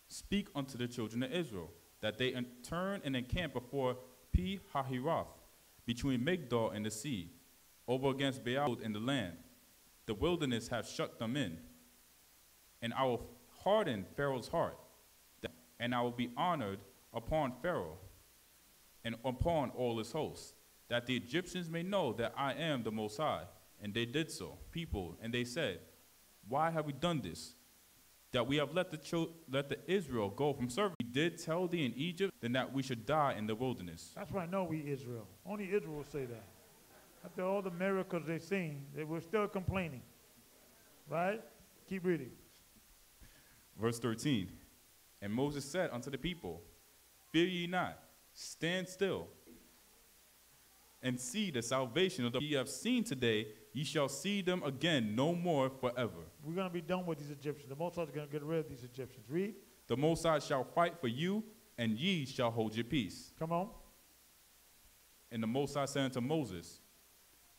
speak unto the children of Israel, that they turn and encamp before Pi-hahiroth, between Migdol and the sea, over against Baal in the land. The wilderness hath shut them in. And I will harden Pharaoh's heart, and I will be honored upon Pharaoh. and upon all his hosts, that the Egyptians may know that I am the Most High. And they did so, people, and they said, why have we done this? That we have let the Israel go from serving. We did tell thee in Egypt, then that we should die in the wilderness. That's why I know we Israel. Only Israel will say that. After all the miracles they've seen, they were still complaining. Right? Keep reading. Verse 13. And Moses said unto the people, fear ye not, stand still, and see the salvation of the ye have seen today, ye shall see them again no more forever. We're going to be done with these Egyptians. The Most High is going to get rid of these Egyptians. Read. The Most High shall fight for you, and ye shall hold your peace. Come on. And the Most High said unto Moses,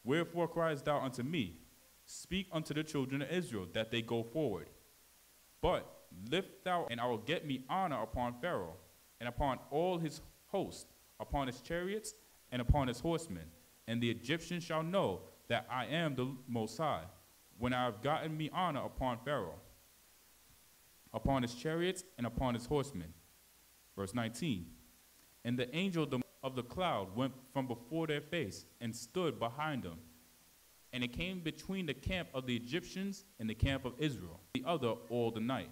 wherefore criest thou unto me? Speak unto the children of Israel, that they go forward. But lift thou, and I will get me honor upon Pharaoh, and upon all his host, upon his chariots, and upon his horsemen. And the Egyptians shall know that I am the Most High, when I have gotten me honor upon Pharaoh, upon his chariots, and upon his horsemen. Verse 19. And the angel of the cloud went from before their face, and stood behind them. And it came between the camp of the Egyptians and the camp of Israel, the other all the night.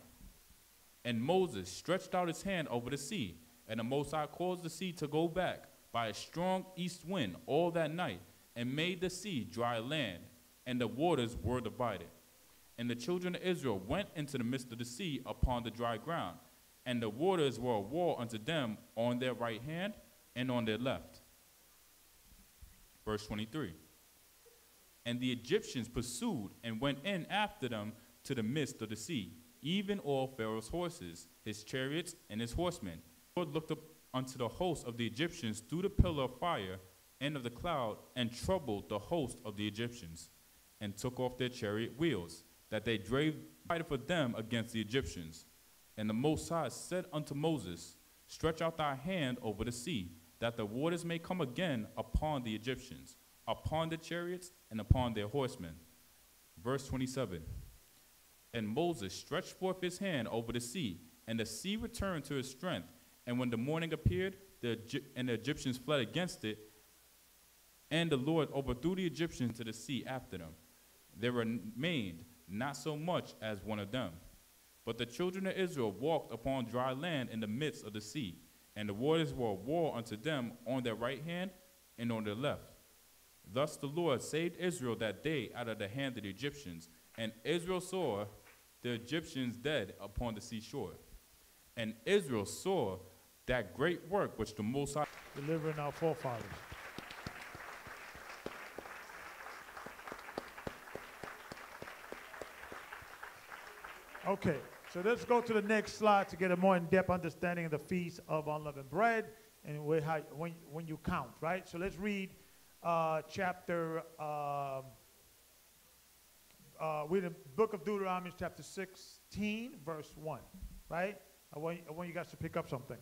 And Moses stretched out his hand over the sea, and the Most High caused the sea to go back by a strong east wind all that night, and made the sea dry land, and the waters were divided. And the children of Israel went into the midst of the sea upon the dry ground, and the waters were a wall unto them on their right hand and on their left. Verse 23. And the Egyptians pursued and went in after them to the midst of the sea, even all Pharaoh's horses, his chariots, and his horsemen. The Lord looked up unto the host of the Egyptians through the pillar of fire and of the cloud, and troubled the host of the Egyptians, and took off their chariot wheels, that they drave fighting for them against the Egyptians. And the Most High said unto Moses, stretch out thy hand over the sea, that the waters may come again upon the Egyptians, upon the chariots, and upon their horsemen. Verse 27. And Moses stretched forth his hand over the sea, and the sea returned to its strength. And when the morning appeared, the Egyptians fled against it, and the Lord overthrew the Egyptians to the sea after them. There remained not so much as one of them. But the children of Israel walked upon dry land in the midst of the sea, and the waters were a wall unto them on their right hand and on their left. Thus the Lord saved Israel that day out of the hand of the Egyptians, and Israel saw the Egyptians dead upon the seashore. And Israel saw that great work which the Most High delivering our forefathers. Okay, so let's go to the next slide to get a more in-depth understanding of the Feast of Unleavened Bread and when you count, right? So let's read chapter, read the book of Deuteronomy, chapter 16, verse 1, right? I want you guys to pick up something.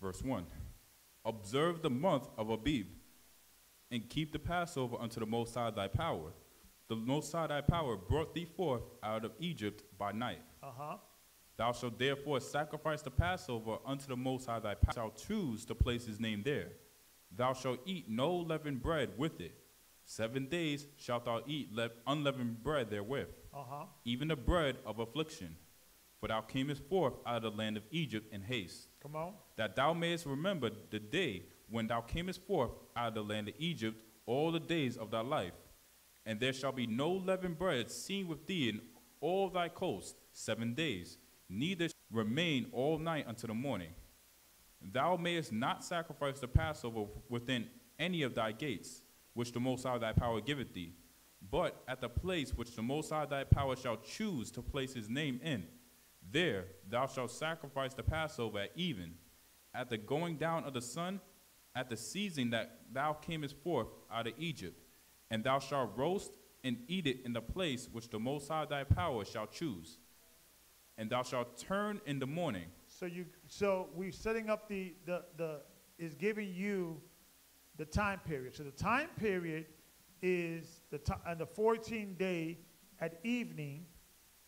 Verse 1. Observe the month of Abib, and keep the Passover unto the Most High thy power. The Most High thy power brought thee forth out of Egypt by night. Thou shalt therefore sacrifice the Passover unto the Most High thy power. Thou shalt choose to place his name there. Thou shalt eat no leavened bread with it. 7 days shalt thou eat unleavened bread therewith, even the bread of affliction. For thou camest forth out of the land of Egypt in haste. Come on. That thou mayest remember the day when thou camest forth out of the land of Egypt all the days of thy life. And there shall be no leavened bread seen with thee in all thy coast 7 days, neither shall remain all night until the morning. Thou mayest not sacrifice the Passover within any of thy gates, which the Most High thy power giveth thee, but at the place which the Most High thy power shall choose to place his name in. There thou shalt sacrifice the Passover at even, at the going down of the sun, at the season that thou camest forth out of Egypt. And thou shalt roast and eat it in the place which the Most High thy power shall choose. And thou shalt turn in the morning. So we're setting up is giving you the time period. So the time period is on the 14th day at evening,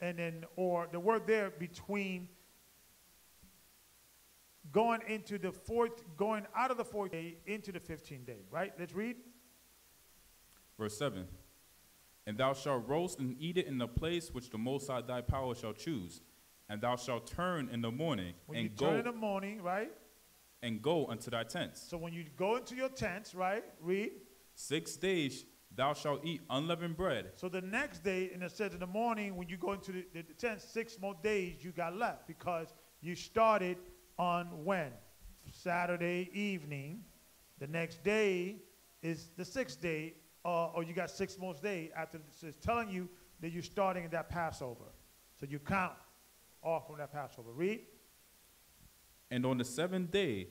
and then, or the word there between going into the going out of the fourth day into the 15th day, right? Let's read. Verse 7. And thou shalt roast and eat it in the place which the Most High thy power shall choose. And thou shalt turn in the morning when you turn in the morning, right? And go unto thy tents. So when you go into your tents, right? Read. 6 days thou shalt eat unleavened bread. So the next day, and it says in the morning, when you go into the tent, 6 more days you got left because you started on when? Saturday evening. The next day is the 6th day, or you got 6 more days after. So it's telling you that you're starting in that Passover. So you count off from that Passover. Read. And on the 7th day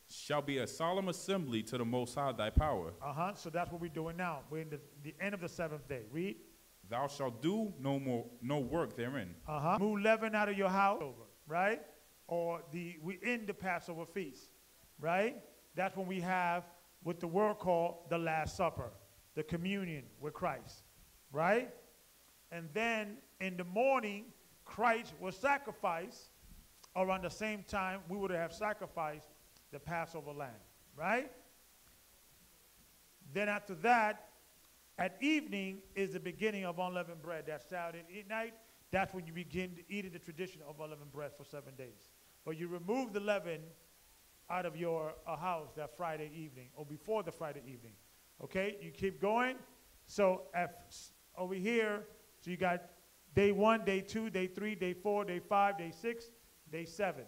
shall be a solemn assembly to the Most High thy power. So that's what we're doing now. We're in the end of the 7th day. Read. Thou shalt do no work therein. Move leaven out of your house, right? Or we end the Passover feast, right? That's when we have what the world called the Last Supper, the communion with Christ, right? And then in the morning, Christ was sacrificed. Around the same time, we would have sacrificed the Passover lamb, right? Then after that, at evening is the beginning of unleavened bread. That Saturday night, that's when you begin eating the tradition of unleavened bread for 7 days. But you remove the leaven out of your house that Friday evening or before the Friday evening, okay? You keep going. So over here, so you got day 1, day 2, day 3, day 4, day 5, day 6, day 7,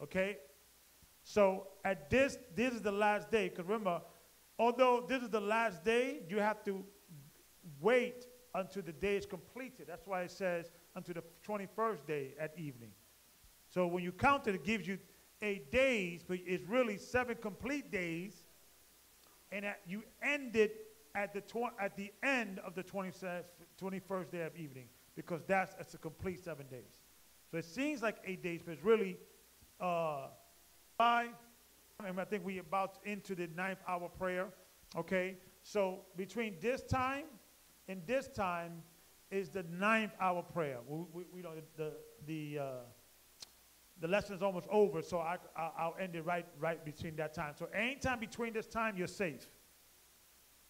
okay? So at this is the last day. Because remember, although this is the last day, you have to wait until the day is completed. That's why it says until the 21st day at evening. So when you count it, it gives you 8 days, but it's really 7 complete days. And you end it at the end of the 21st day of evening, because it's a complete 7 days. So it seems like 8 days, but it's really and I think we're about into the 9th hour prayer, okay? So between this time and this time is the 9th hour prayer. We know the lesson is almost over, so I'll end it right between that time. So anytime between this time, you're safe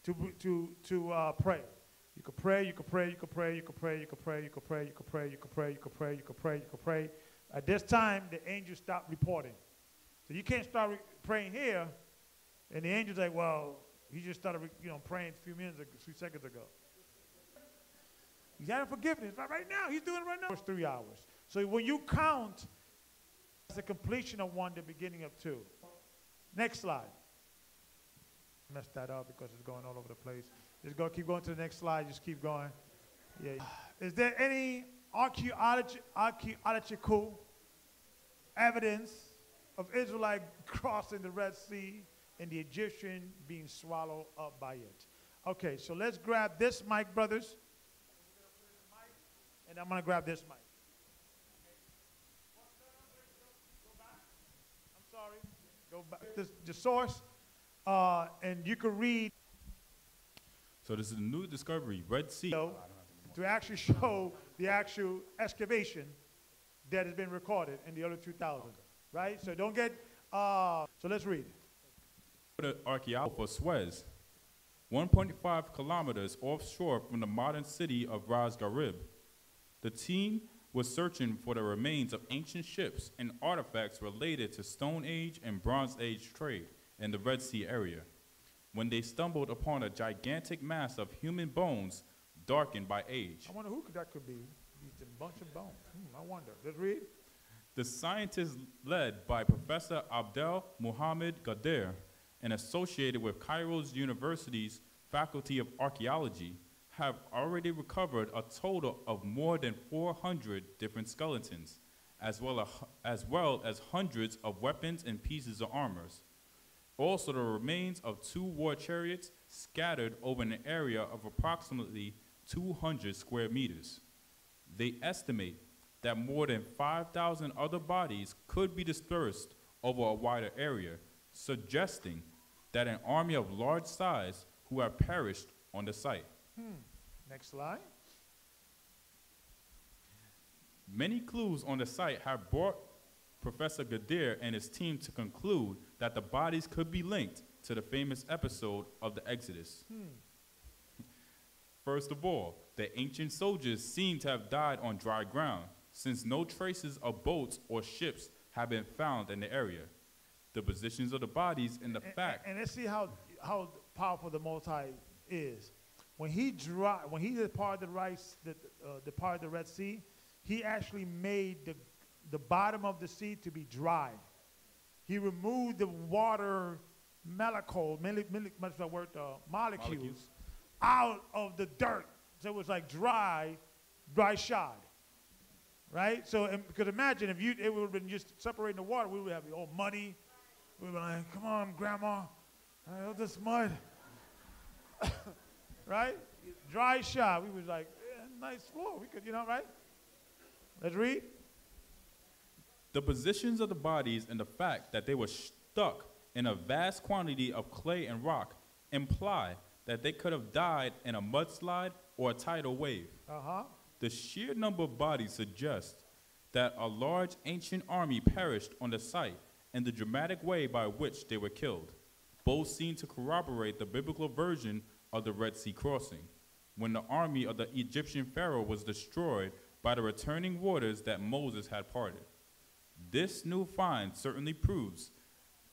to pray. You can pray, you can pray, you can pray, you can pray, you can pray, you can pray, you can pray, you can pray, you can pray, you can pray, you can pray. At this time, the angels stop reporting. So you can't start praying here, and the angel's like, well, he just started praying a few seconds ago. He's having forgiveness right now. He's doing it right now. It's 3 hours. So when you count, it's the completion of 1, the beginning of 2. Next slide. Messed that up because it's going all over the place. Just keep going to the next slide. Just keep going. Yeah. Is there any archaeological evidence of Israelite crossing the Red Sea and the Egyptian being swallowed up by it? Okay, so let's grab this mic, brothers. And I'm going to grab this mic. Go back. I'm sorry. Go back. The source, and you can read. So this is a new discovery, Red Sea. To actually show the actual excavation that has been recorded in the early 2000s, right? So don't get, so let's read. The archaeology for Suez, 1.5 kilometers offshore from the modern city of Ras Garib. The team was searching for the remains of ancient ships and artifacts related to Stone Age and Bronze Age trade in the Red Sea area, when they stumbled upon a gigantic mass of human bones darkened by age. I wonder who that could be. It's a bunch of bones. I wonder. Let's read. The scientists led by Professor Abdel Muhammad Gader and associated with Cairo's University's Faculty of Archaeology have already recovered a total of more than 400 different skeletons, as well as hundreds of weapons and pieces of armors. Also, the remains of 2 war chariots scattered over an area of approximately 200 square meters. They estimate that more than 5,000 other bodies could be dispersed over a wider area, suggesting that an army of large size who have perished on the site. Next slide. Many clues on the site have brought Professor Gabar and his team to conclude that the bodies could be linked to the famous episode of the Exodus. First of all, the ancient soldiers seem to have died on dry ground, since no traces of boats or ships have been found in the area. The positions of the bodies and the fact. And let's see how powerful the Most High is. When he departed the Red Sea, he actually made the bottom of the sea to be dry. He removed the water molecules out of the dirt. So it was like dry shod. Right? So, because imagine if it would have been just separating the water, we would have all muddy. We would be like, come on, Grandma, all this mud. Right? Dry shod. We was like, yeah, nice floor. We could, right? Let's read. The positions of the bodies and the fact that they were stuck in a vast quantity of clay and rock imply that they could have died in a mudslide or a tidal wave. The sheer number of bodies suggests that a large ancient army perished on the site and the dramatic way by which they were killed. Both seem to corroborate the biblical version of the Red Sea crossing, when the army of the Egyptian Pharaoh was destroyed by the returning waters that Moses had parted. This new find certainly proves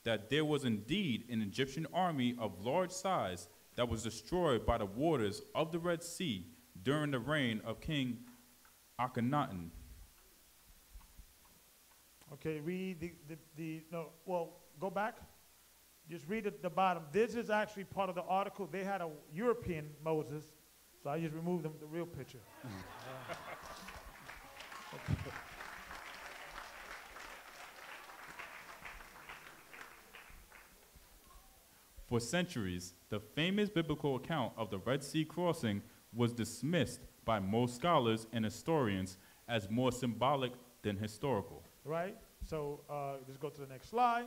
that there was indeed an Egyptian army of large size that was destroyed by the waters of the Red Sea during the reign of King Akhenaten. Okay, read go back. Just read at the bottom. This is actually part of the article. They had a European Moses, so I just removed the real picture. Okay. For centuries, the famous biblical account of the Red Sea crossing was dismissed by most scholars and historians as more symbolic than historical. Right? So let's go to the next slide.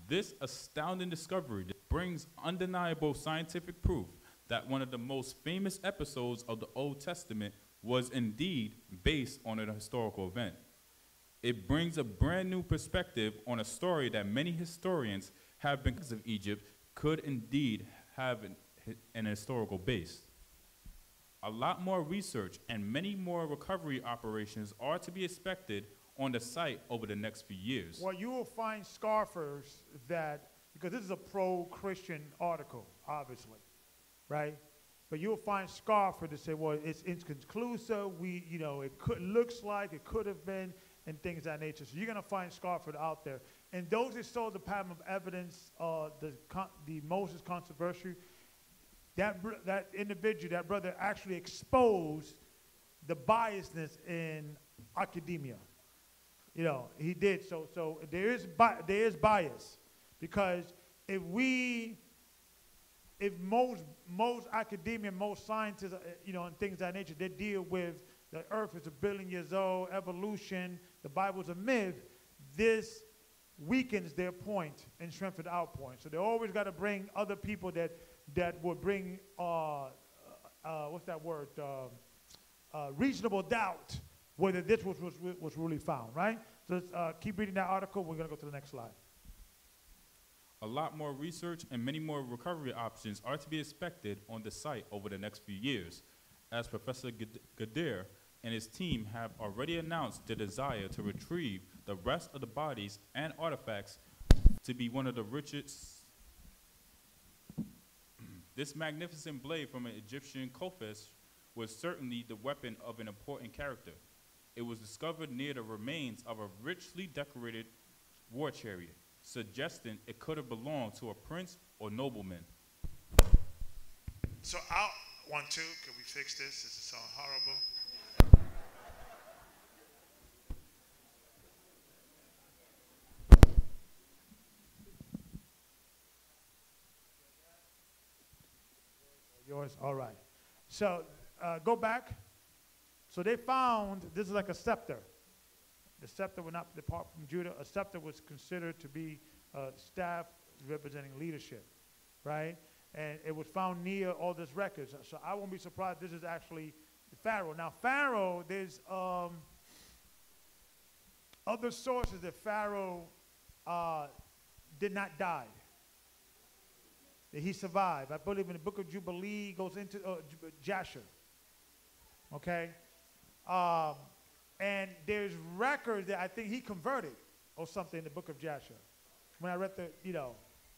This astounding discovery brings undeniable scientific proof that one of the most famous episodes of the Old Testament was indeed based on a historical event. It brings a brand new perspective on a story that many historians have been of Egypt could indeed have an historical base. A lot more research and many more recovery operations are to be expected on the site over the next few years. Well, you will find scoffers that, because this is a pro-Christian article, obviously, right? But you'll find scoffers that say, well, it's inconclusive, looks like it could have been, and things of that nature. So you're going to find scoffers out there. And those that saw the pattern of evidence, the Moses controversy, that individual, that brother actually exposed the biasness in academia. He did. So there is bias, because if most academia, most scientists, and things of that nature, they deal with the earth is 1 billion years old, evolution, the Bible's a myth, this weakens their point and strengthens our point. So they always got to bring other people that will bring, what's that word, reasonable doubt whether this was really found, right? So let's keep reading that article. We're going to go to the next slide. A lot more research and many more recovery options are to be expected on the site over the next few years, as Professor Gabar and his team have already announced their desire to retrieve the rest of the bodies and artifacts to be one of the richest. This magnificent blade from an Egyptian Khophis was certainly the weapon of an important character. It was discovered near the remains of a richly decorated war chariot, suggesting it could have belonged to a prince or nobleman. So I'll, 1, 2, can we fix this? Does it sound horrible? Yours, all right. So go back. So they found, this is like a scepter. The scepter would not depart from Judah. A scepter was considered to be staff representing leadership, right? And it was found near all these records. So I won't be surprised this is actually Pharaoh. Now Pharaoh, there's other sources that Pharaoh did not die, that he survived. I believe in the book of Jubilee goes into Jasher. Okay? And there's records that I think he converted or something in the book of Jasher. When I read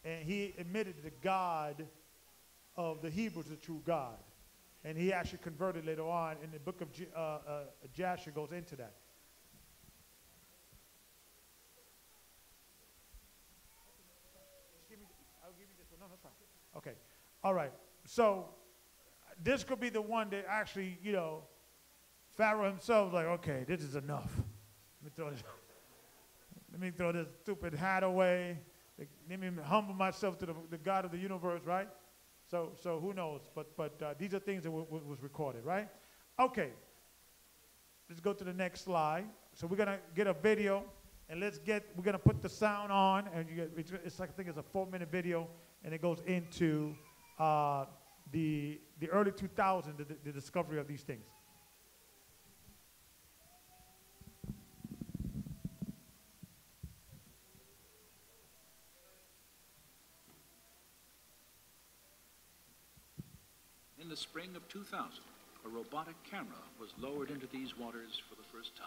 and he admitted the God of the Hebrews, the true God. And he actually converted later on, and the book of Jasher goes into that. I'll give you this one. No, that's fine. Okay. All right. So this could be the one that actually, Pharaoh himself was like, okay, this is enough. Let me throw this stupid hat away. Let me humble myself to the God of the universe, right? So who knows? But these are things that was recorded, right? Okay. Let's go to the next slide. So we're gonna get a video, and we're gonna put the sound on, and it's like, I think it's a 4-minute video, and it goes into the early 2000s, the discovery of these things. In the spring of 2000, a robotic camera was lowered into these waters for the first time.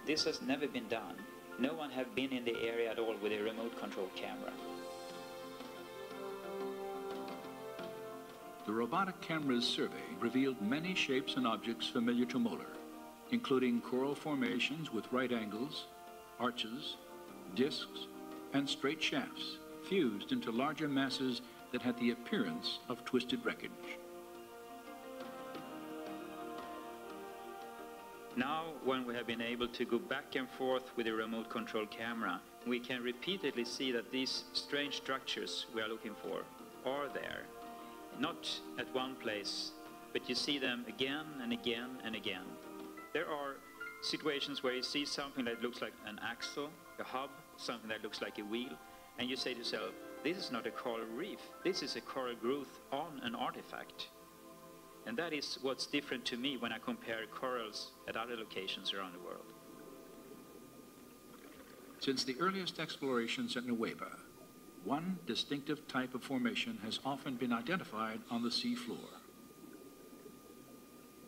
This has never been done. No one have been in the area at all with a remote control camera. The robotic camera's survey revealed many shapes and objects familiar to Moeller, including coral formations with right angles, arches, discs, and straight shafts fused into larger masses that had the appearance of twisted wreckage. Now, when we have been able to go back and forth with a remote control camera, we can repeatedly see that these strange structures we are looking for are there. Not at one place, but you see them again and again and again. There are situations where you see something that looks like an axle, a hub, something that looks like a wheel, and you say to yourself, this is not a coral reef, this is a coral growth on an artifact. And that is what's different to me when I compare corals at other locations around the world. Since the earliest explorations at Nueva, one distinctive type of formation has often been identified on the sea floor.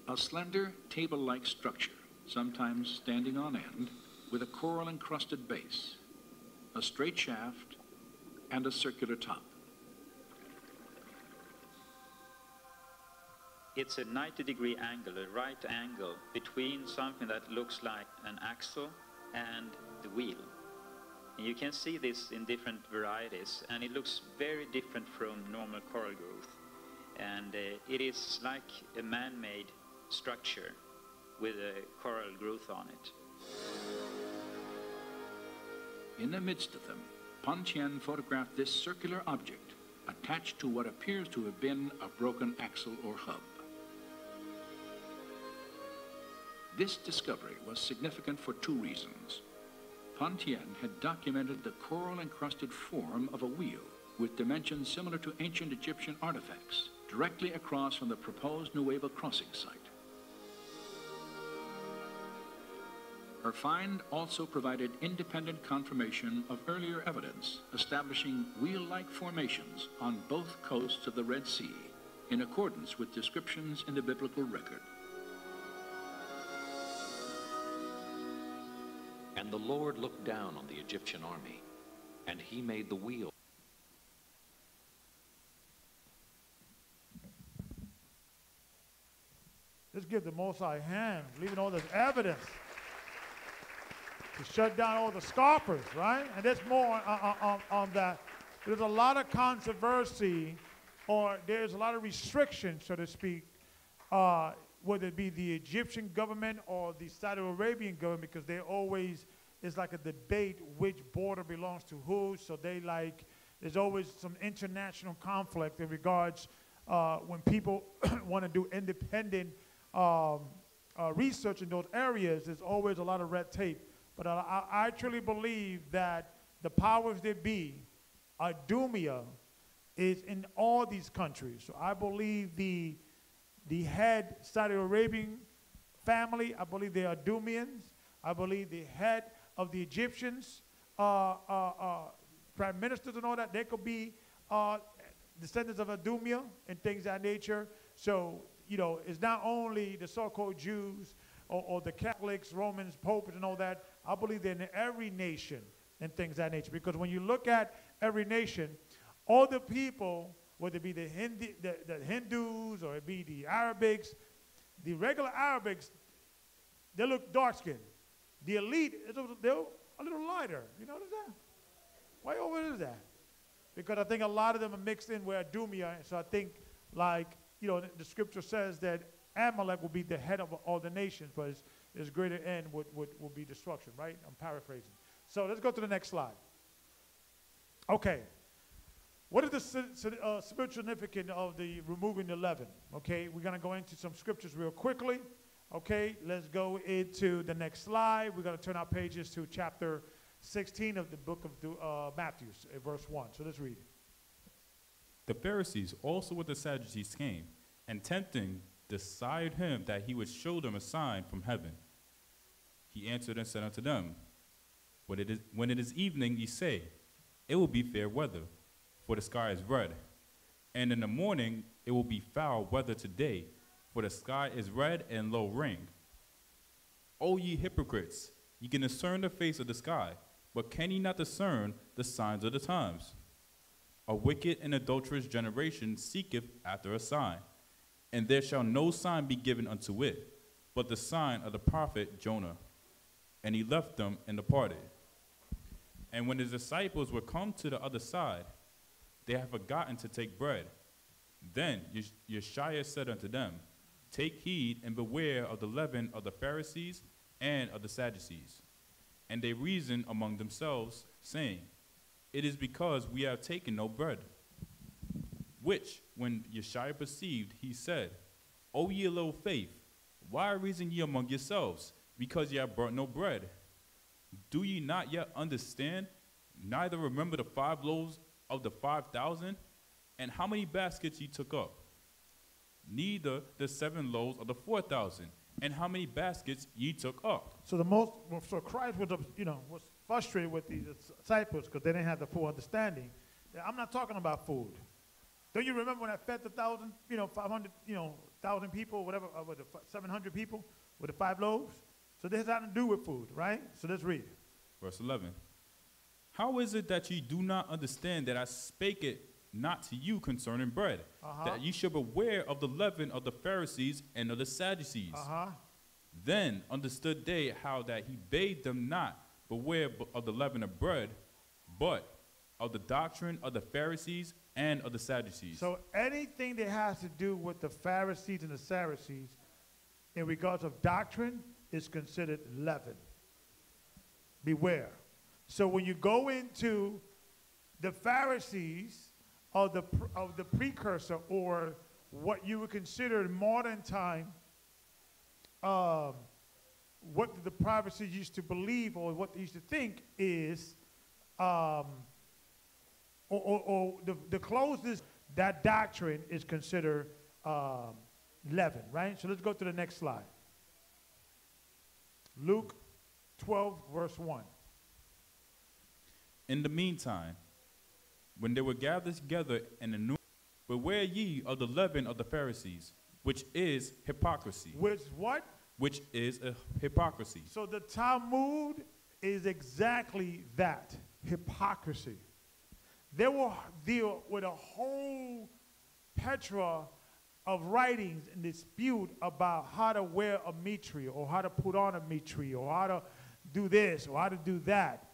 A slender, table-like structure, sometimes standing on end, with a coral-encrusted base, a straight shaft, and a circular top. It's a 90-degree angle, a right angle, between something that looks like an axle and the wheel. And you can see this in different varieties, and it looks very different from normal coral growth. And it is like a man-made structure with a coral growth on it. In the midst of them, Pan Tien photographed this circular object attached to what appears to have been a broken axle or hub. This discovery was significant for two reasons. Pan Tien had documented the coral-encrusted form of a wheel with dimensions similar to ancient Egyptian artifacts, directly across from the proposed Nueva crossing site. Her find also provided independent confirmation of earlier evidence establishing wheel-like formations on both coasts of the Red Sea, in accordance with descriptions in the biblical record. And the Lord looked down on the Egyptian army, and he made the wheel. Let's give the Most High hand, leaving all this evidence to shut down all the scoffers, right? And there's more on that. There's a lot of controversy, or there's a lot of restriction, so to speak, whether it be the Egyptian government or the Saudi Arabian government, because they always, it's like a debate which border belongs to who, so there's always some international conflict in regards when people want to do independent research in those areas. There's always a lot of red tape. But I truly believe that the powers that be, Idumea, is in all these countries. So I believe the head Saudi Arabian family, I believe they are Dumians. I believe the head of the Egyptians, prime ministers and all that, they could be descendants of Adumia and things of that nature. So, you know, it's not only the so-called Jews or the Catholics, Romans, popes, and all that. I believe they're in every nation and things of that nature. Because when you look at every nation, all the people, whether it be the Hindus or it be the Arabics, the regular Arabics, they look dark-skinned. The elite, they're a little lighter. You notice that? Why over is that? Because I think a lot of them are mixed in with Adumia. So I think, like, you know, the scripture says that Amalek will be the head of all the nations, but his greater end will be destruction, right? I'm paraphrasing. So let's go to the next slide. Okay. What is the spiritual significance of the removing the leaven? Okay, we're going to go into some scriptures real quickly. Okay, let's go into the next slide. We're going to turn our pages to chapter 16 of the book of Matthew, verse 1. So let's read it. The Pharisees also with the Sadducees came, and tempting desired him that he would show them a sign from heaven. He answered and said unto them, when it is evening, ye say, it will be fair weather, for the sky is red. And in the morning it will be foul weather today, for the sky is red and lo rain. O ye hypocrites, ye can discern the face of the sky, but can ye not discern the signs of the times? A wicked and adulterous generation seeketh after a sign, and there shall no sign be given unto it, but the sign of the prophet Jonah. And he left them and departed. And when his disciples were come to the other side, they had forgotten to take bread. Then Yeshua said unto them, take heed and beware of the leaven of the Pharisees and of the Sadducees. And they reasoned among themselves, saying, it is because we have taken no bread. Which, when Yeshua perceived, he said, O ye little faith, why reason ye among yourselves, because ye have brought no bread? Do ye not yet understand, neither remember the 5 loaves of the 5,000, and how many baskets ye took up? Neither the 7 loaves of the 4,000, and how many baskets ye took up? So Christ was, was frustrated with the disciples because they didn't have the full understanding. I'm not talking about food. Don't you remember when I fed the 500, 1,000 people, whatever, with the 700 people with the 5 loaves? So this has nothing to do with food, right? So let's read. Verse 11. How is it that ye do not understand that I spake it not to you concerning bread, that ye should beware of the leaven of the Pharisees and of the Sadducees? Then understood they how that he bade them not beware of the leaven of bread, but of the doctrine of the Pharisees and of the Sadducees. So anything that has to do with the Pharisees and the Sadducees in regards of doctrine is considered leaven. Beware. So when you go into the Pharisees of the precursor, or what you would consider in modern time, what the Pharisees used to believe or what they used to think is, the closest that doctrine is considered leaven, right? So let's go to the next slide. Luke 12, verse 1. In the meantime, when they were gathered together in the new, beware ye of the leaven of the Pharisees, which is hypocrisy. Which what? Which is a hypocrisy. So the Talmud is exactly that, hypocrisy. They will deal with a whole plethora of writings and dispute about how to wear a mitre, or how to put on a mitre, or how to do this, or how to do that.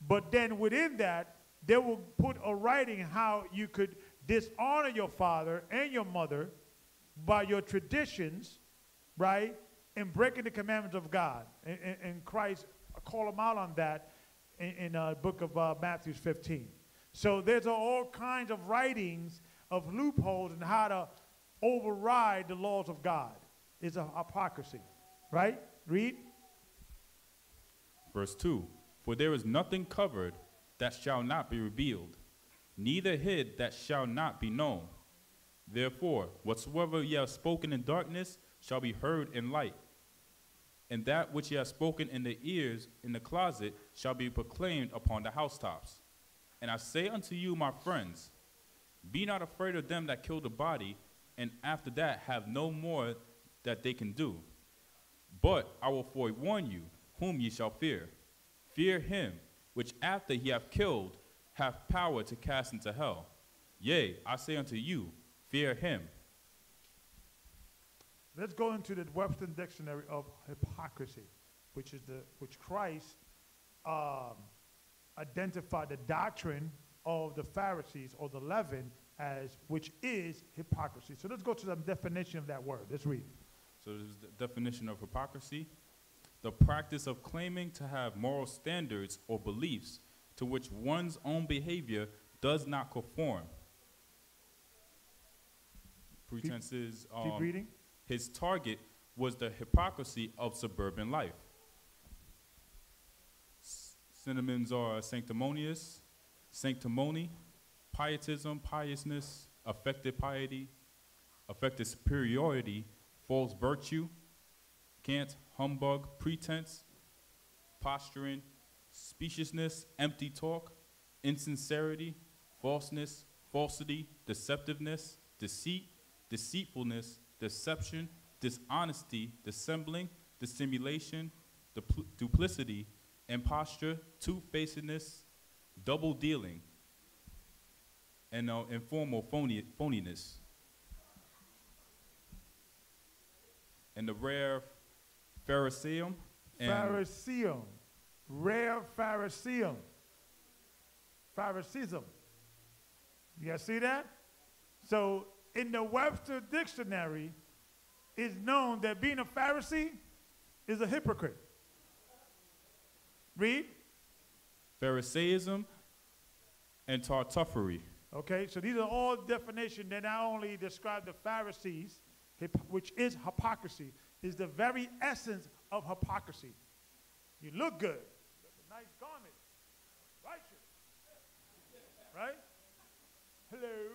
But then within that, they will put a writing how you could dishonor your father and your mother by your traditions, right, and breaking the commandments of God. And Christ called them out on that in the book of Matthew 15. So there's all kinds of writings of loopholes and how to override the laws of God. It's a hypocrisy, right? Read. Verse 2. For there is nothing covered that shall not be revealed, neither hid that shall not be known. Therefore, whatsoever ye have spoken in darkness shall be heard in light, and that which ye have spoken in the ears in the closet shall be proclaimed upon the housetops. And I say unto you, my friends, be not afraid of them that kill the body, and after that have no more that they can do. But I will forewarn you whom ye shall fear. Fear him which after he hath killed hath power to cast into hell. Yea, I say unto you, fear him. Let's go into the Webster Dictionary of hypocrisy, which Christ identified the doctrine of the Pharisees or the leaven as, which is hypocrisy. So let's go to the definition of that word. Let's read. So this is the definition of hypocrisy: the practice of claiming to have moral standards or beliefs to which one's own behavior does not conform. Pretenses. Keep reading. His target was the hypocrisy of suburban life. Synonyms are sanctimonious, sanctimony, pietism, piousness, affected piety, affected superiority, false virtue, cant, humbug, pretense, posturing, speciousness, empty talk, insincerity, falseness, falsity, deceptiveness, deceit, deceitfulness, deception, dishonesty, dissembling, dissimulation, duplicity, imposture, two-facedness, double-dealing, and informal phoniness. And the rare Phariseeum. Phariseeum. Rare Phariseeum. Phariseeism. You guys see that? So in the Webster Dictionary, it's known that being a Pharisee is a hypocrite. Read. Pharisaism and tartuffery. Okay, so these are all definitions that not only describe the Pharisees, which is hypocrisy, is the very essence of hypocrisy. You look good, a nice garment, righteous, right? Hello.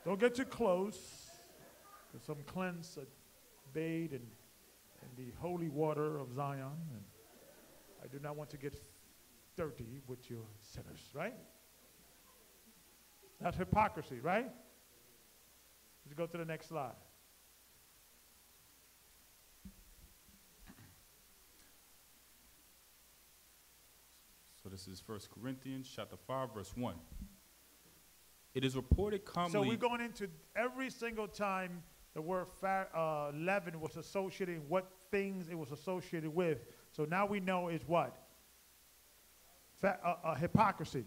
Don't get too close, because some cleanse, bathe in the holy water of Zion, and I do not want to get dirty with your sinners, right? That's hypocrisy, right? Let's go to the next slide. So this is 1 Corinthians chapter 5, verse 1. It is reported commonly. So we're going into every single time the word leaven was associated, what things it was associated with. So now we know is what? Hypocrisy.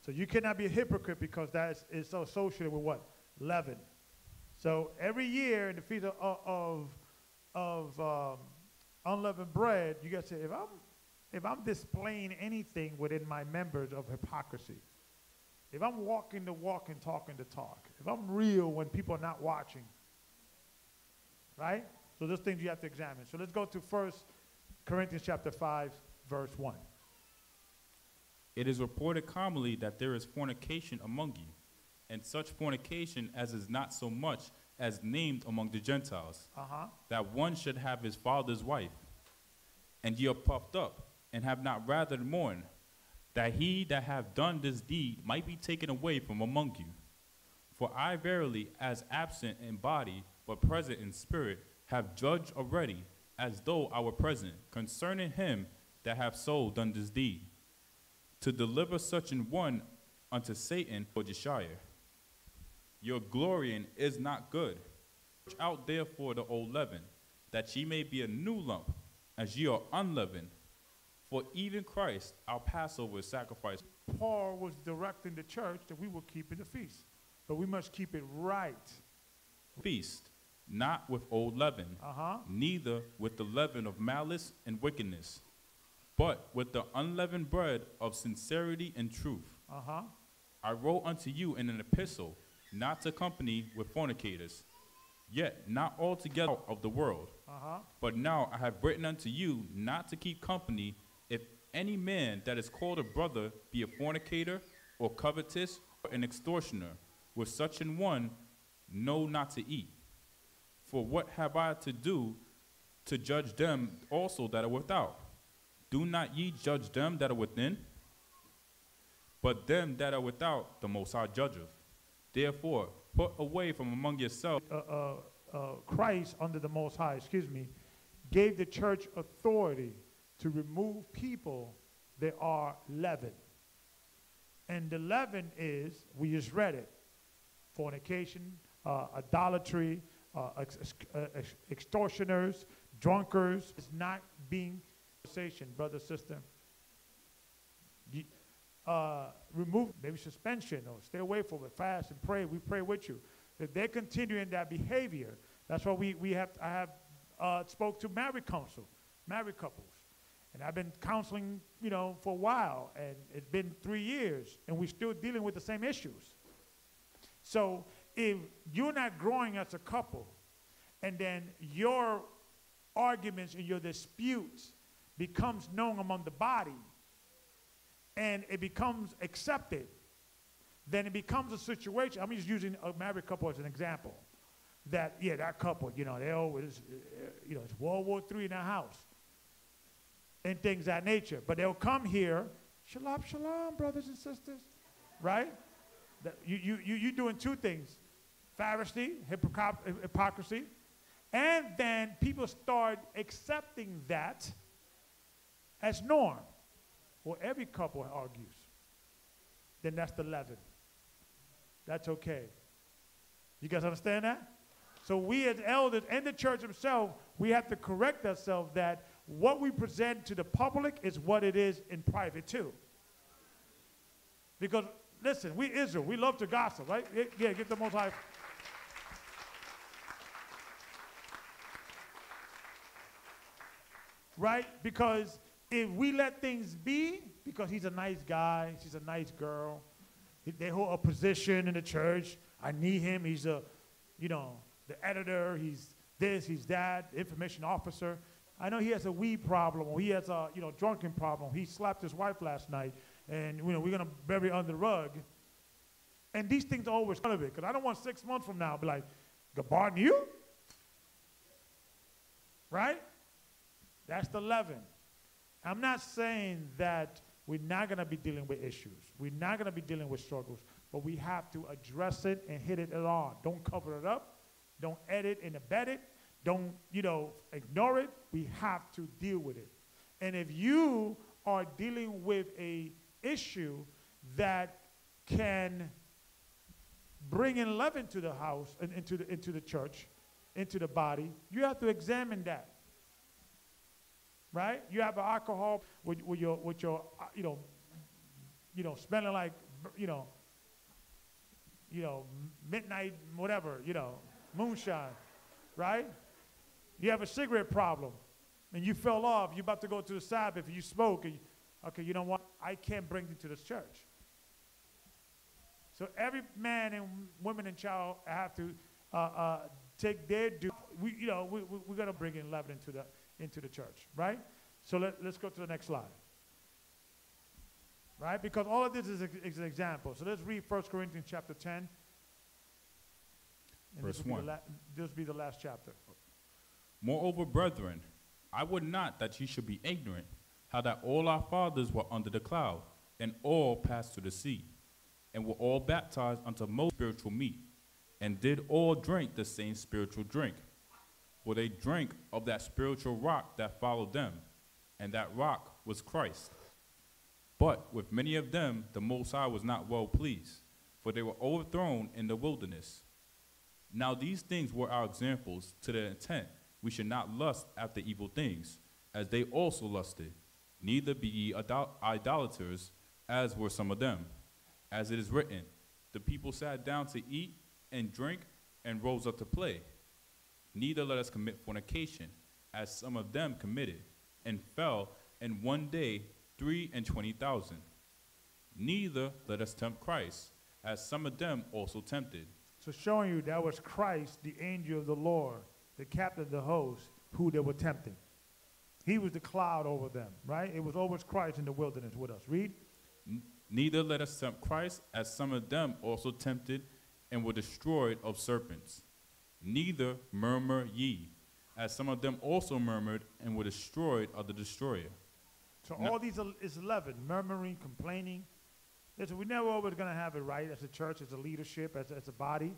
So you cannot be a hypocrite because that is so associated with what? Leaven. So every year in the feast of unleavened bread, you got to say, if I'm displaying anything within my members of hypocrisy, if I'm walking the walk and talking the talk, if I'm real when people are not watching, right? So those things you have to examine. So let's go to 1 Corinthians chapter 5, verse 1. It is reported commonly that there is fornication among you, and such fornication as is not so much as named among the Gentiles, that one should have his father's wife. And ye are puffed up, and have not rather mourned, that he that hath done this deed might be taken away from among you. For I verily, as absent in body, but present in spirit, have judged already, as though I were present, concerning him that hath so done this deed, to deliver such an one unto Satan for Jeshire. Your glorying is not good. Purge out therefore the old leaven, that ye may be a new lump, as ye are unleavened. For even Christ, our Passover sacrifice. Paul was directing the church that we will keep in the feast, but we must keep it right. Feast, not with old leaven, neither with the leaven of malice and wickedness, but with the unleavened bread of sincerity and truth. I wrote unto you in an epistle, not to company with fornicators, yet not altogether of the world. But now I have written unto you not to keep company, if any man that is called a brother be a fornicator, or covetous, or an extortioner, with such an one know not to eat. For what have I to do to judge them also that are without? Do not ye judge them that are within? But them that are without the Most High judgeth. Therefore, put away from among yourselves. Christ, under the Most High, gave the church authority to remove people that are leavened. And the leaven is, we just read it, fornication, idolatry, extortioners, drunkards. It's not being conversation, brother, sister. Remove maybe suspension or stay away from it, fast and pray. We pray with you. If they continue in that behavior, that's why I have spoke to married couples, and I've been counseling, for a while, and it's been 3 years, and we're still dealing with the same issues. So if you're not growing as a couple, and then your arguments and your disputes becomes known among the body, and it becomes accepted, then it becomes a situation. I'm just using a married couple as an example. That couple, they always, it's World War III in their house and things of that nature. But they'll come here, shalom, shalom, brothers and sisters, right? You're doing two things, Pharisee, hypocrisy, and then people start accepting that as norm. Well, every couple argues. Then that's the leaven. That's okay. You guys understand that? So we as elders and the church themselves, we have to correct ourselves that what we present to the public is what it is in private too. Because, listen, we Israel, we love to gossip, right? Yeah, get the Most High. Right? Because if we let things be, because he's a nice guy, she's a nice girl, they hold a position in the church, I need him, he's the editor, he's this, he's that, information officer. I know he has a weed problem, or he has a, drunken problem. He slapped his wife last night, and, we're going to bury it under the rug. And these things are always part of it, because I don't want 6 months from now to be like, Gabar knew? Right? That's the leaven. I'm not saying that we're not going to be dealing with issues. We're not going to be dealing with struggles, but we have to address it and hit it on. Don't cover it up. Don't edit and abet it. Don't, ignore it. We have to deal with it. And if you are dealing with a issue that can bring in leaven to the house and into the church, into the body, you have to examine that. Right? You have alcohol with your smelling like, midnight, whatever, moonshine, right? You have a cigarette problem, and you fell off. You're about to go to the Sabbath, and you smoke, and okay, you know what? I can't bring you to this church. So every man and woman and child have to take their due. We're gonna bring in leaven into the church, right? So let's go to the next slide. Right? Because all of this is an example. So let's read 1 Corinthians chapter 10. And Verse 1. This will be the last chapter. Moreover, brethren, I would not that ye should be ignorant, how that all our fathers were under the cloud, and all passed to the sea, and were all baptized unto most spiritual meat, and did all drink the same spiritual drink. For they drank of that spiritual rock that followed them, and that rock was Christ. But with many of them the Most High was not well pleased, for they were overthrown in the wilderness. Now these things were our examples, to the intent we should not lust after evil things, as they also lusted. Neither be ye idolaters, as were some of them. As it is written, the people sat down to eat and drink, and rose up to play. Neither let us commit fornication, as some of them committed, and fell in one day 23,000. Neither let us tempt Christ, as some of them also tempted. So showing you that was Christ, the angel of the Lord, the captain of the host, who they were tempting. He was the cloud over them, right? It was always Christ in the wilderness with us. Read. Neither let us tempt Christ, as some of them also tempted and were destroyed of serpents. Neither murmur ye, as some of them also murmured and were destroyed of the destroyer. So all these is 11, murmuring, complaining. Listen, we're never always going to have it right as a church, as a leadership, as a body.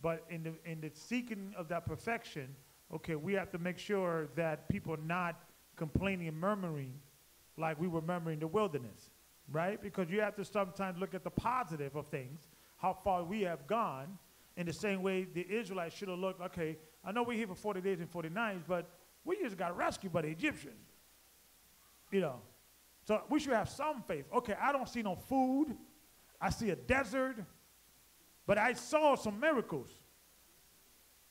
But in the seeking of that perfection, okay, we have to make sure that people are not complaining and murmuring like we were murmuring in the wilderness, right? Because you have to sometimes look at the positive of things, how far we have gone, in the same way the Israelites should have looked, okay, I know we're here for 40 days and 40 nights, but we just got rescued by the Egyptians, you know. So we should have some faith. Okay, I don't see no food. I see a desert, but I saw some miracles.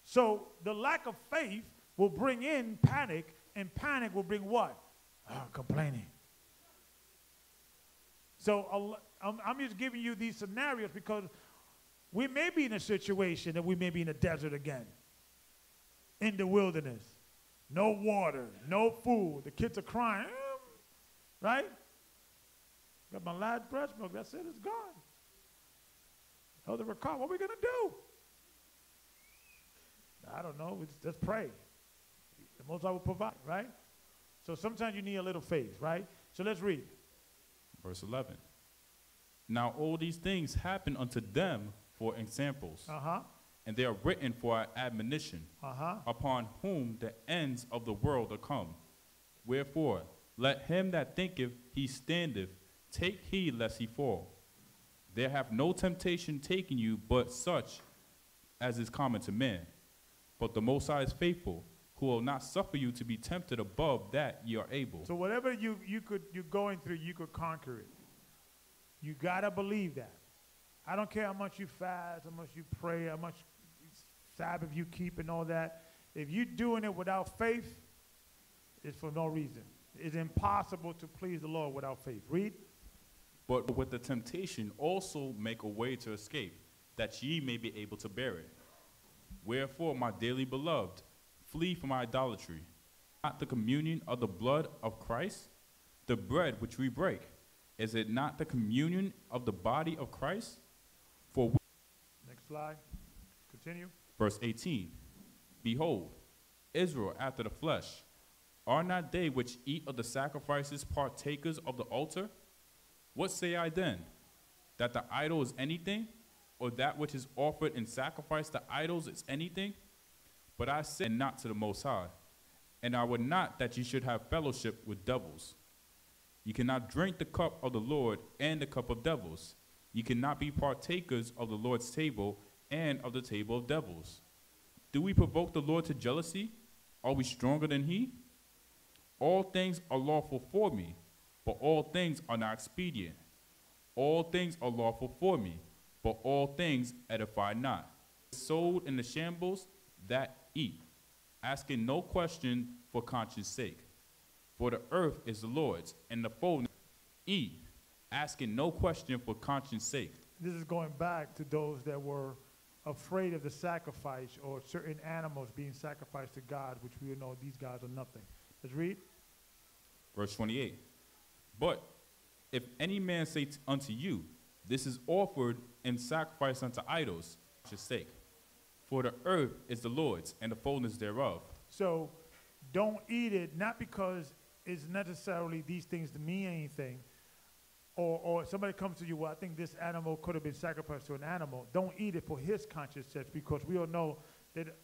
So the lack of faith will bring in panic, and panic will bring what? Complaining. So I'm just giving you these scenarios because we may be in a situation that we may be in a desert again, in the wilderness. No water, no food. The kids are crying, right? Got my last breast milk. That's it. It's gone. Elder Rawchaa, what are we going to do? I don't know. Let's pray. The Most High will provide, right? So sometimes you need a little faith, right? So let's read. Verse 11. Now all these things happen unto them for examples, and they are written for our admonition, upon whom the ends of the world are come. Wherefore, let him that thinketh he standeth take heed lest he fall. There have no temptation taken you but such as is common to man. But the Most High is faithful, who will not suffer you to be tempted above that ye are able. So whatever you're going through, you could conquer it. You gotta believe that. I don't care how much you fast, how much you pray, how much Sabbath you keep and all that. If you're doing it without faith, it's for no reason. It's impossible to please the Lord without faith. Read. But with the temptation also make a way to escape, that ye may be able to bear it. Wherefore, my dearly beloved, flee from idolatry. Not the communion of the blood of Christ, the bread which we break. Is it not the communion of the body of Christ? For we Next slide. Continue. Verse 18. Behold, Israel after the flesh, are not they which eat of the sacrifices partakers of the altar? What say I then? That the idol is anything, or that which is offered in sacrifice to idols is anything? But I say not to the Most High, and I would not that ye should have fellowship with devils. Ye cannot drink the cup of the Lord and the cup of devils. Ye cannot be partakers of the Lord's table and of the table of devils. Do we provoke the Lord to jealousy? Are we stronger than he? All things are lawful for me, but all things are not expedient. All things are lawful for me, but all things edify not. Sold in the shambles that eat, asking no question for conscience sake. For the earth is the Lord's, and the fullness eat, asking no question for conscience sake. This is going back to those that were afraid of the sacrifice or certain animals being sacrificed to God, which we know these gods are nothing. Let's read. Verse 28. But if any man say unto you, this is offered in sacrifice unto idols, for sake. For the earth is the Lord's, and the fullness thereof. So don't eat it, not because it's necessarily these things to mean anything, or somebody comes to you, well, I think this animal could have been sacrificed to an animal. Don't eat it for his conscience sake, because we all know that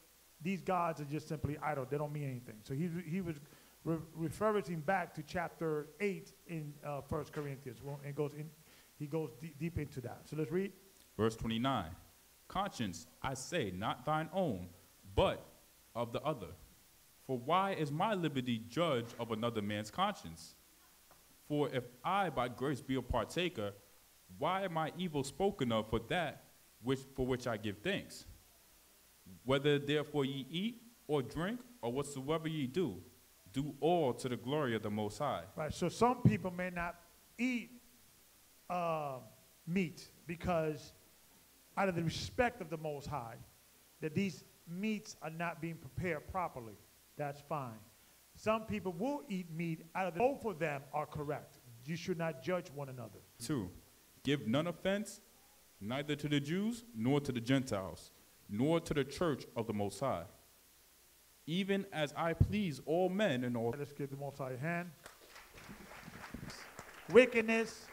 these gods are just simply idle. They don't mean anything. So he was referring back to chapter 8 in 1 Corinthians, and he goes deep into that. So let's read. Verse 29. Conscience, I say, not thine own, but of the other. For why is my liberty judged of another man's conscience? For if I by grace be a partaker, why am I evil spoken of for that for which I give thanks? Whether therefore ye eat or drink or whatsoever ye do all to the glory of the Most High. Right, so some people may not eat meat because out of the respect of the Most High, that these meats are not being prepared properly. That's fine. Some people will eat meat out of both of them are correct. You should not judge one another. 2, give none offense, neither to the Jews, nor to the Gentiles, nor to the church of the Most High, even as I please all men and all. Let's give the Most High a hand. Wickedness,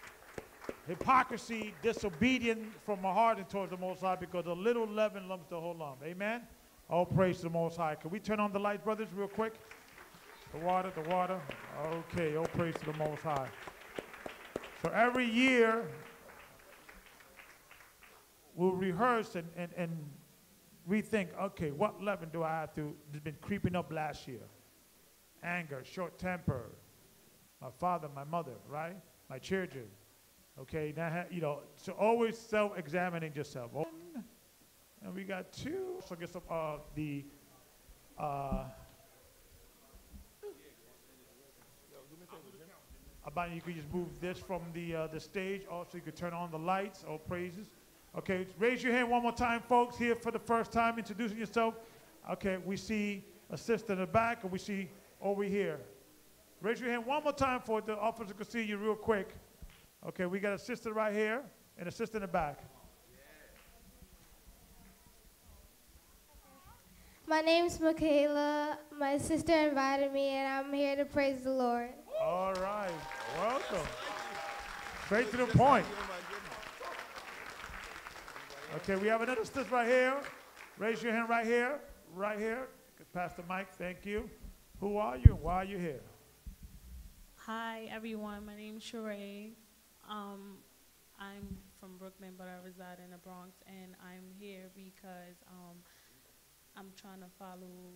hypocrisy, disobedience from my heart and towards the Most High, because a little leaven lumps the whole lump. Amen? All praise to the Most High. Can we turn on the lights, brothers, real quick? The water, the water. Okay, all praise to the Most High. So every year, we'll rehearse and rethink, okay, what leaven do I have to, that's been creeping up last year? Anger, short temper, my father, my mother, right? My children. Okay, now, so always self-examining yourself. And we got 2. So I guess Abani, you could just move this from the stage. Also, you could turn on the lights. All praises. Okay, raise your hand one more time, folks. Here for the first time, introducing yourself. Okay, we see a sister in the back, and we see over here. Raise your hand one more time for the officer can see you real quick. Okay, we got a sister right here and a sister in the back. My name's Michaela. My sister invited me, and I'm here to praise the Lord. All right, welcome. Straight to the point. Okay, we have another sister right here. Raise your hand right here, right here. Pastor Mike, thank you. Who are you and why are you here? Hi, everyone. My name's Sheree. I'm from Brooklyn, but I reside in the Bronx, and I'm here because I'm trying to follow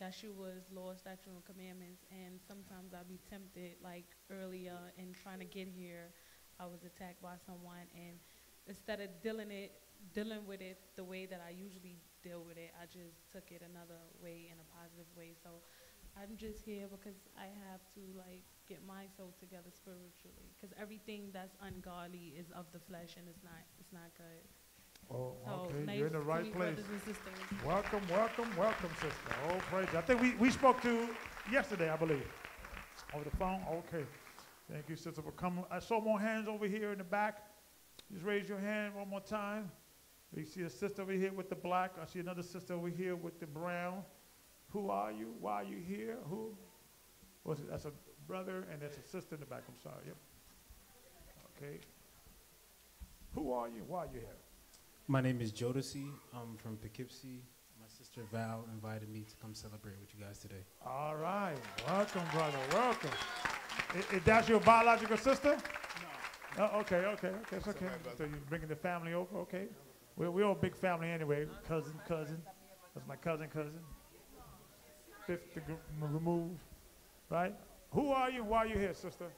Yeshua's law, statutes, and commandments, and sometimes I'll be tempted, like earlier in trying to get here, I was attacked by someone, and instead of dealing with it the way that I usually deal with it, I just took it another way, in a positive way. So I'm just here because I have to get my soul together spiritually, because everything that's ungodly is of the flesh, and it's not good. Oh, So okay, nice you're in the to right meet place. brothers and sisters. Welcome, welcome, welcome, sister. Oh, praise God. I think we spoke to yesterday, I believe, over the phone. Okay, thank you, sister, for coming. I saw more hands over here in the back. Just raise your hand one more time. We see a sister over here with the black. I see another sister over here with the brown. Who are you? Why are you here? Who? What's it? That's a brother and that's a sister in the back. I'm sorry. Yep. Okay. Who are you? Why are you here? My name is G.O.C.C. I'm from Poughkeepsie. My sister Val invited me to come celebrate with you guys today. All right. Welcome, brother. Welcome. Is that your biological sister? No. Oh, okay. It's okay. So you're bringing the family over? Okay. We're all a big family anyway. Cousin. That's my cousin. Fifth degree removed. Right? Who are you? Why are you here, sister?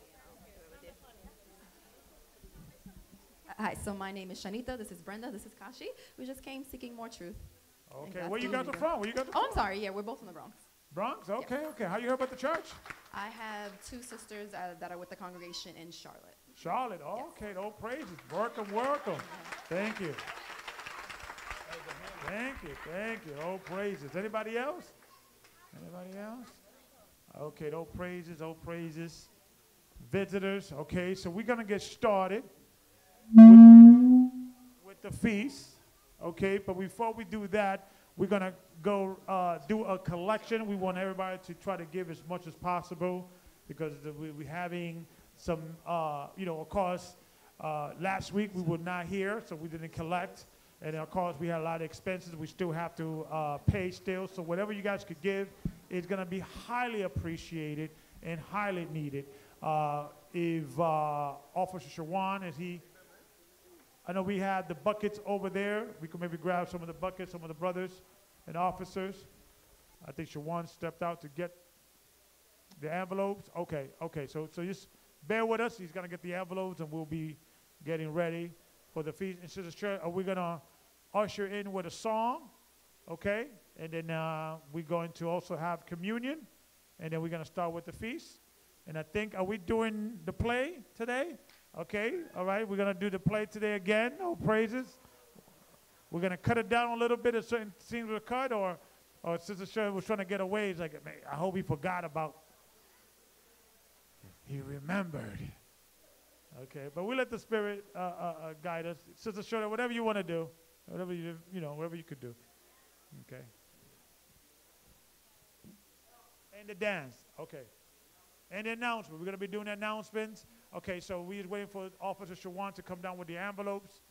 Hi, so my name is Shanita, this is Brenda, this is Kashi. We just came seeking more truth. Okay, where you guys are from? Oh, I'm sorry, yeah, we're both from the Bronx. Bronx? Okay, Yes. okay. How you heard about the church? I have 2 sisters that are with the congregation in Charlotte. Charlotte, okay, all praises. Welcome. Thank you. Thank you. All praises. Anybody else? Okay, all praises. Visitors, okay, so we're going to get started with the feast, okay, but before we do that, we're going to go do a collection. We want everybody to try to give as much as possible because we're having some, of course, last week we were not here, so we didn't collect. And of course, we had a lot of expenses we still have to pay still. So whatever you guys could give is going to be highly appreciated and highly needed. If Officer Shawan, I know we had the buckets over there. We could maybe grab some of the buckets, some of the brothers and officers. I think Shawan stepped out to get the envelopes. Okay, so just bear with us. He's going to get the envelopes, and we'll be getting ready for the feast. And Sister Church, we're going to usher in with a song, okay? And then we're going to also have communion, and then we're going to start with the feast. And I think, are we doing the play today? Okay, all right, we're going to do the play today again. No praises. We're going to cut it down a little bit if certain scenes were cut, or Oh, Sister Shirley was trying to get away. It's like, man, I hope he forgot about. He remembered. Okay, but we let the Spirit guide us. Sister Shirley, whatever you want to do, whatever whatever you could do. Okay. And the dance. Okay. And the announcement. We're going to be doing the announcements. Okay, so we're waiting for Officer Shawan to come down with the envelopes.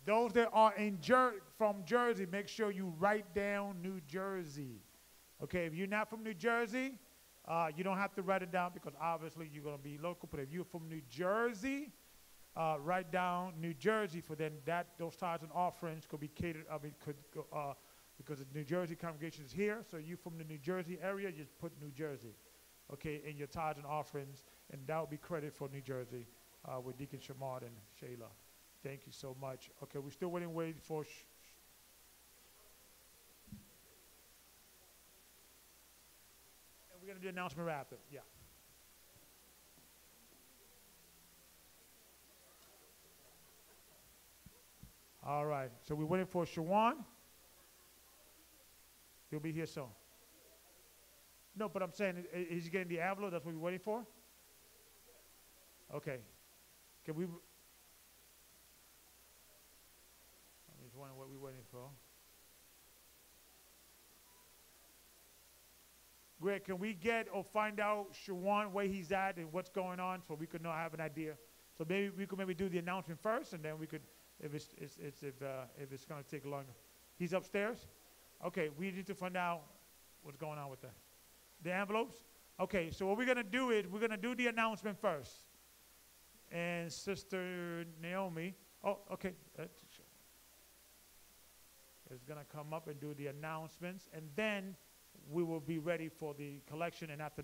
Those that are from Jersey, make sure you write down New Jersey. Okay, if you're not from New Jersey, you don't have to write it down because obviously you're going to be local. But if you're from New Jersey, write down New Jersey for then those tithes and offerings could be catered. Because the New Jersey congregation is here, so you from the New Jersey area, just put New Jersey, okay, in your tithes and offerings, and that will be credit for New Jersey with Deacon Shamard and Shayla. Thank you so much. Okay, we're still waiting for. And we're going to do an announcement right after. Yeah. All right, so we're waiting for Shawan. He'll be here soon. No, but I'm saying, he's getting the envelope. That's what we're waiting for? Okay. Can we? I'm just wondering what we're waiting for. Greg, can we get or find out Shawan where he's at and what's going on so we could have an idea? So maybe we could do the announcement first, and then we could, if it's going to take longer. He's upstairs? Okay, we need to find out what's going on with that. The envelopes? Okay, so what we're going to do is we're going to do the announcement first. And Sister Naomi, okay, is going to come up and do the announcements, and then we will be ready for the collection, and after